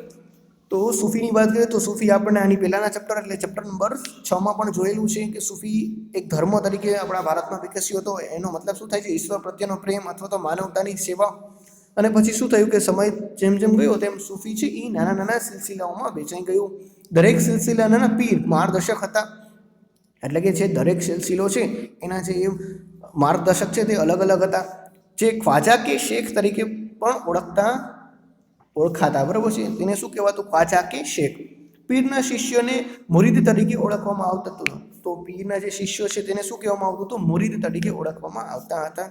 તો સૂફીની વાત કરીએ તો સૂફી આપણને આની પહેલાના ચેપ્ટર એટલે ચેપ્ટર નંબર 6 પણ જોયેલું છે કે સૂફી એક ધર્મ તરીકે આપણા ભારતમાં વિકસ્યો હતો. એનો મતલબ શું થાય છે? ઈશ્વર પ્રત્યેનો પ્રેમ અથવા તો માનવતાની સેવા. અને પછી શું થયું કે સમય જેમ જેમ ગયો તેમ સૂફી છે એ નાના નાના સિલસિલાઓમાં વેચાઈ ગયું. દરેક સિલસિલાના પીર માર્ગદર્શક હતા. એટલે કે જે દરેક સિલસિલો છે એના જે માર્ગદર્શક છે તે અલગ અલગ હતા, જે ખ્વાજા કે શેખ તરીકે પણ ઓળખાતા. બરાબર છે. તેને શું કહેવાતું? ખ્વાજા કે શેખ. પીરના શિષ્યને મુરીદ તરીકે ઓળખવામાં આવતા હતું. તો પીરના જે શિષ્યો છે તેને શું કહેવામાં આવતું હતું? મુરીદ તરીકે ઓળખવામાં આવતા હતા.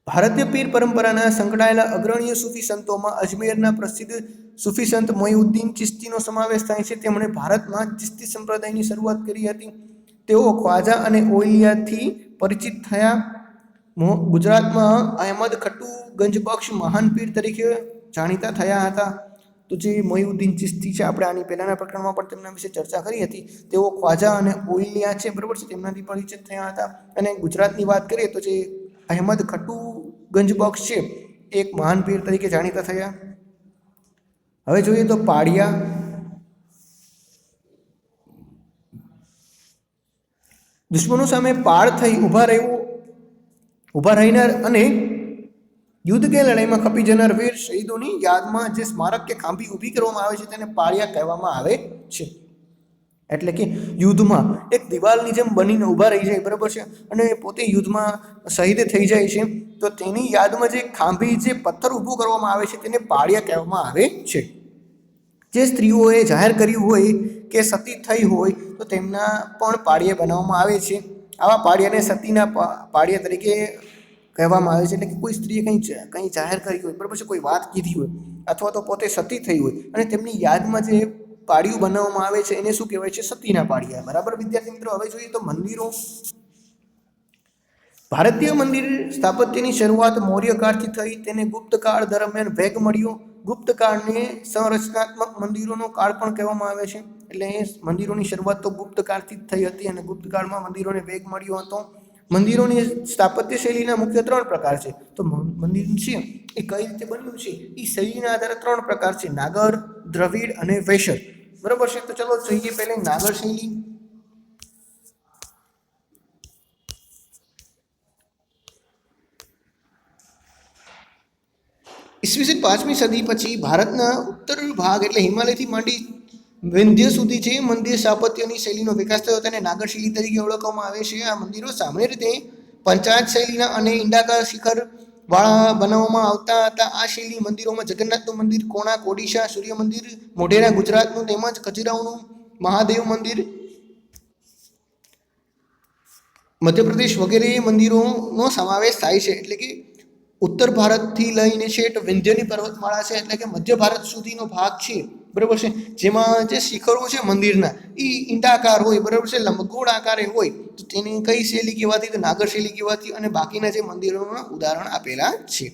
ભારતીય પીર પરંપરાના સંકળાયેલા અગ્રણીય સૂફી સંતોમાં અજમેરના પ્રસિદ્ધ સૂફી સંત મોઈઉદ્દીન ચિશ્તીનો સમાવેશ થાય છે. તેમણે ભારતમાં ચિશ્તી સંપ્રદાયની શરૂઆત કરી હતી. તેઓ ખ્વાજા અને ઓલિયાથી પરિચિત થયા. ગુજરાતમાં અહેમદ ખટ્ટુ ગંજબક્ષ મહાન પીર તરીકે જાણીતા થયા હતા. તો જે મોઈઉદ્દીન ચિશ્તી છે, આપણે આની પહેલાના પ્રકરણમાં પણ તેમના વિશે ચર્ચા કરી હતી. તેઓ ખ્વાજા અને ઓલિયા છે, બરાબર છે, તેમનાથી પરિચિત થયા હતા. અને ગુજરાતની વાત કરીએ તો જે અહેમદ ખટ્ટુ ગંજબક્ષ છે એક મહાન પીર તરીકે જાણીતા થયા. હવે જોઈએ તો પાળિયા. દુશ્મનો સામે પાળ થઈ ઊભા રહીનાર અને યુદ્ધ કે લડાઈમાં ખપી જનાર વીર શહીદોની યાદમાં જે સ્મારક કે ખાંભી ઊભી કરવામાં આવે છે તેને પાળિયા કહેવામાં આવે છે. એટલે કે યુદ્ધમાં એક દિવાલની જેમ બનીને ઊભા રહી જાય, બરાબર છે, અને પોતે યુદ્ધમાં શહીદ થઈ જાય છે, તો તેની યાદમાં જે ખાંભી, જે પથ્થર ઊભું કરવામાં આવે છે તેને પાળિયા કહેવામાં આવે છે. જે સ્ત્રીઓએ જાહેર કર્યું હોય કે સતી થઈ હોય તો તેમના પણ પાળિયા બનાવવામાં આવે છે. આવા પાળિયાને સતીના પાળિયા તરીકે કહેવામાં આવે છે. એટલે કે કોઈ સ્ત્રીએ કંઈ જાહેર કરી હોય, બરાબર છે, કોઈ વાત કીધી હોય અથવા તો પોતે સતી થઈ હોય અને તેમની યાદમાં જે પાળિયું બનાવવામાં આવે છે એને શું કહેવાય છે? સતીના પાળિયા. બરાબર વિદ્યાર્થી મિત્રો. હવે જોઈએ તો મંદિરો. ભારતીય મંદિર સ્થાપત્યની શરૂઆત મૌર્યકાળથી થઈ. તેને ગુપ્તકાળ દરમિયાન વેગ મળ્યો. ગુપ્તકાળને સંરચનાત્મક મંદિરોનો કાળ પણ કહેવામાં આવે છે. એટલે મંદિરોની શરૂઆત તો ગુપ્તકાળથી જ થઈ હતી અને ગુપ્તકાળમાં મંદિરોને વેગ મળ્યો હતો. મંદિરોની સ્થાપત્ય શૈલીના મુખ્ય 3 પ્રકાર છે. તો મંદિર છે એ કઈ રીતે બન્યું છે એ શૈલીના આધારે 3 પ્રકાર છે: નાગર, દ્રવિડ અને વૈશર. બરાબર છે. તો ચલો જોઈએ પહેલા નાગર શૈલી. ઈસવીસન 5મી સદી પછી ભારતના ઉત્તર ભાગ એટલે હિમાલયથી માંડી વિંધ્ય સુધી જે મંદિર સ્થાપત્યની શૈલીનો વિકાસ થયો તેને નાગર શૈલી તરીકે ઓળખવામાં આવે છે. આ મંદિરો સામાન્ય રીતે પંચાયત શૈલીના અને ઈંડાકાર શિખર વાળા બનાવવામાં આવતા હતા. આ શૈલી મંદિરોમાં જગન્નાથનું મંદિર, કોણાર્ક ઓડિશા, સૂર્ય મંદિર મોઢેરા ગુજરાતનું, તેમજ ખજુરાહોનું મહાદેવ મંદિર મધ્યપ્રદેશ વગેરે મંદિરોનો સમાવેશ થાય છે. એટલે કે ઉત્તર ભારતથી લઈને છેટ વિંધ્યની પર્વતમાળા છે, એટલે કે મધ્ય ભારત સુધીનો ભાગ છે, બરાબર છે, જેમાં જે શિખરો છે મંદિરના એ ઈંડાકાર હોય, બરાબર છે, લંબગોળ આકારે હોય, તો તેની કઈ શૈલી કહેવાતી? તો નાગર શૈલી કહેવાતી. અને બાકીના જે મંદિરોના ઉદાહરણ આપેલા છે.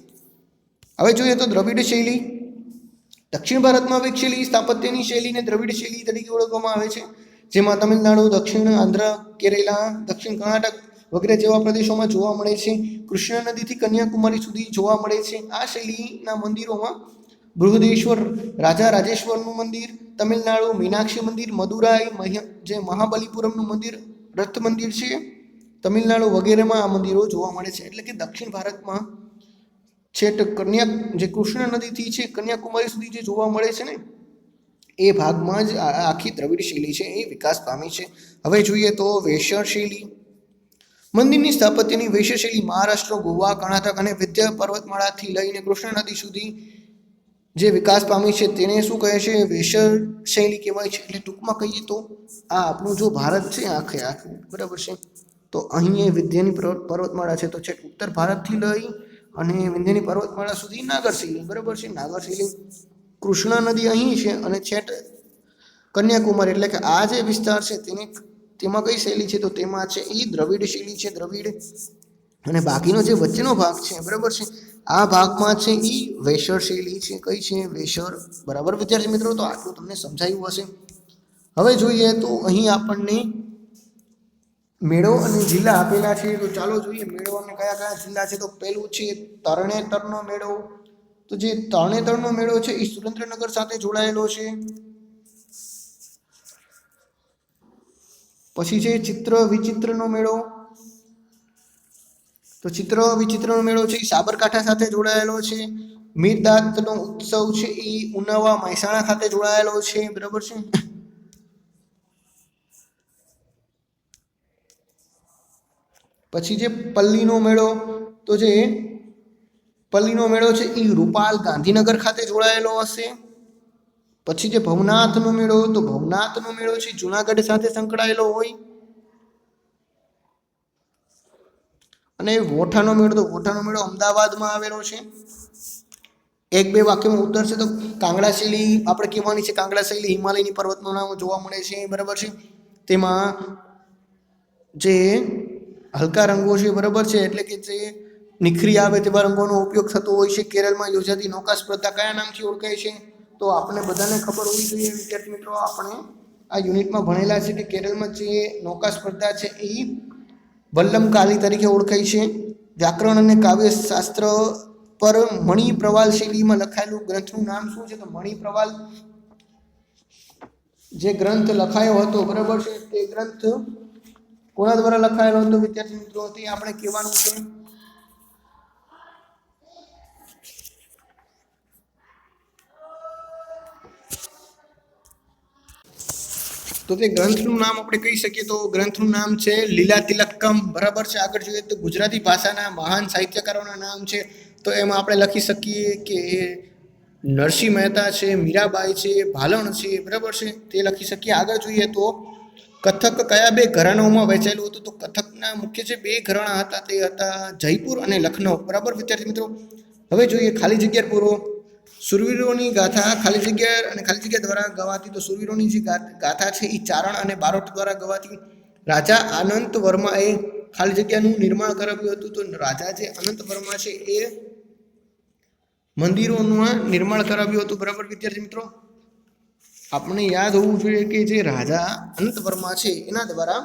હવે જોઈએ તો દ્રવિડ શૈલી. દક્ષિણ ભારતમાં વિકસેલી સ્થાપત્યની શૈલીને દ્રવિડ શૈલી તરીકે ઓળખવામાં આવે છે, જેમાં તમિલનાડુ, દક્ષિણ આંધ્ર, કેરેલા, દક્ષિણ કર્ણાટક વગેરે જેવા પ્રદેશોમાં જોવા મળે છે. કૃષ્ણ નદીથી કન્યાકુમારી સુધી જોવા મળે છે. આ શૈલીના મંદિરોમાં બૃહદેશ્વર, રાજા રાજેશ્વરનું મંદિર, તમિલનાડુ મીનાક્ષી મંદિર, મદુરાઈ જે મહાબલીપુરમનું મંદિર, રથ મંદિર છે તમિલનાડુ વગેરેમાં આ મંદિરો જોવા મળે છે. એટલે કે દક્ષિણ ભારતમાં છેટ જે કૃષ્ણ નદીથી છે કન્યાકુમારી સુધી જે જોવા મળે છે ને એ ભાગમાં જ આખી દ્રવિડ શૈલી છે એ વિકાસ પામી છે. હવે જોઈએ તો વૈશ્ય શૈલી. મંદિરની સ્થાપત્યની વૈશ્ય શૈલી મહારાષ્ટ્ર, ગોવા, કર્ણાટક અને વિંધ્ય પર્વતમાળાથી લઈને કૃષ્ણ નદી સુધી જે વિકાસ પામી છે તેને શું કહે છે? વૈશ્ય શૈલી કહેવાય છે. એટલે ટૂંકમાં કહીએ તો આ આપણું જો ભારત છે આખું, બરાબર છે, તો અહીં વિંધ્યની પર્વતમાળા છે, તો છેક ઉત્તર ભારતથી લઈ અને વિંધ્યની પર્વતમાળા સુધી નાગર શૈલી, બરાબર છે. નાગર શૈલી કૃષ્ણ નદી અહીં છે અને છેટ કન્યાકુમારી, એટલે કે આ જે વિસ્તાર છે તેમાં કઈ શૈલી છે? તો તેમાં છે એ દ્રવિડ શૈલી છે, દ્રવિડ. અને બાકીનો જે વચ્ચેનો ભાગ છે, બરાબર છે, આ ભાગમાં છે એ વૈશ્ય શૈલી છે. કઈ છે? વૈશ્ય. બરાબર વિદ્યાર્થી મિત્રો. તો આટલું તમને સમજાયું હશે. હવે જોઈએ તો અહીં આપણને મેળો અને જિલ્લા આપેલા છે, તો ચાલો જોઈએ મેળો અને કયા કયા જિલ્લા છે. તો પહેલું છે તરણેતરનો મેળો. તો જે તરણેતરનો મેળો છે એ સુરેન્દ્રનગર સાથે જોડાયેલો છે. પછી છે ચિત્ર વિચિત્રનો મેળો. તો ચિત્ર વિચિત્રનો મેળો છે એ સાબરકાંઠા સાથે જોડાયેલો છે. મીરદાંતનો ઉત્સવ છે એ ઉનાવા મહેસાણા ખાતે જોડાયેલો છે. બરાબર છે. પછી જે પલ્લીનો મેળો, તો જે પલ્લીનો મેળો છે એ રૂપાલ ગાંધીનગર ખાતે જોડાયેલો હશે. પછી જે ભવનાથનો મેળો, તો ભવનાથનો મેળો છે જુનાગઢ સાથે સંકળાયેલો હોય. અને વોઠાનો મેળો, તો વોઠાનો મેળો અમદાવાદમાં આવેલો છે. એક બે વાક્યમાં ઉત્તર છે. તો કાંગડા શૈલી આપણે કહેવાની છે. કાંગડા શૈલી હિમાલયની પર્વતમાળામાં જોવા મળે છે. બરાબર છે. તેમાં જે હલકા રંગો છે, બરાબર છે, એટલે કે જે નિખરી આવે તેવા રંગોનો ઉપયોગ થતો હોય છે. કેરળમાં યોજાતી નૌકા સ્પર્ધા કયા નામથી ઓળખાય છે? તો આપણે બધાને ખબર હોવી જોઈએ વિદ્યાર્થી મિત્રો, આપણે આ યુનિટમાં ભણેલા છે કે કેરળમાં જે નૌકા સ્પર્ધા છે એ વલ્લમકાલી તરીકે ઓળખાય છે. વ્યાકરણ અને કાવ્યશાસ્ત્ર પર મણિ પ્રવાલ શૈલીમાં લખાયેલું ગ્રંથનું નામ શું છે? તો મણિ પ્રવાલ જે ગ્રંથ લખાયો હતો, બરાબર છે, તે ગ્રંથ કોના દ્વારા લખાયેલો હતો વિદ્યાર્થી મિત્રો? તે આપણે કહેવાનું છે. તો તે ગ્રંથનું નામ આપણે કહી શકીએ તો ગ્રંથનું નામ છે લીલા તિલક્કમ. બરાબર છે. આગળ જોઈએ તો ગુજરાતી ભાષાના મહાન સાહિત્યકારોના નામ છે. તો એમાં આપણે લખી શકીએ કે નરસિંહ મહેતા છે, મીરાબાઈ છે, ભાલણ છે. બરાબર છે, તે લખી શકીએ. આગળ જોઈએ તો કથક કયા બે ઘરાનાઓમાં વહેંચાયેલું હતું? તો કથકના મુખ્ય જે બે ઘરાણા હતા તે હતા જયપુર અને લખનઉ. બરાબર વિદ્યાર્થી મિત્રો. હવે જોઈએ ખાલી જગ્યા પૂરો. સુરવીરોની ગાથા ખાલી જગ્યા અને ખાલી જગ્યા દ્વારા ગવાતી. તો સુરવીરોની જે ગાથા છે એ ચારણ અને બારોટ દ્વારા ગવાતી. રાજા અનંત વર્માએ ખાલી જગ્યાનું નિર્માણ કરાવ્યું હતું. તો રાજા જે અનંત વર્મા છે એ મંદિરોનું નિર્માણ કરાવ્યું હતું. બરાબર વિદ્યાર્થી મિત્રો. આપણે યાદ હોવું જોઈએ કે જે રાજા અનંત વર્મા છે એના દ્વારા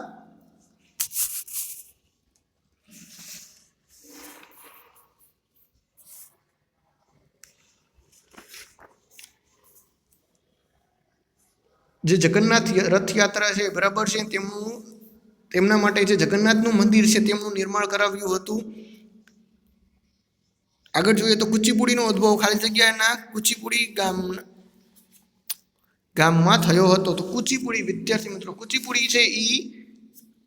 જે જગન્નાથ રથયાત્રા છે, બરાબર છે, તેમના માટે જે જગન્નાથનું મંદિર છે તેમનું નિર્માણ કરાવ્યું હતું. આગળ જોઈએ તો કુચીપુડીનો ઉદ્ભવ ખાલી જગ્યાના કુચીપુડી ગામમાં થયો હતો. તો કુચીપુડી વિદ્યાર્થી મિત્રો, કુચીપુડી છે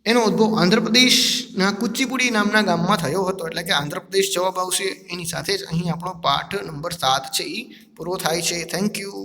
એનો ઉદ્ભવ આંધ્રપ્રદેશના કુચીપુડી નામના ગામમાં થયો હતો. એટલે કે આંધ્રપ્રદેશ જવાબ આવશે. એની સાથે જ અહીં આપણો પાઠ નંબર 7 છે એ પૂરો થાય છે. Thank you.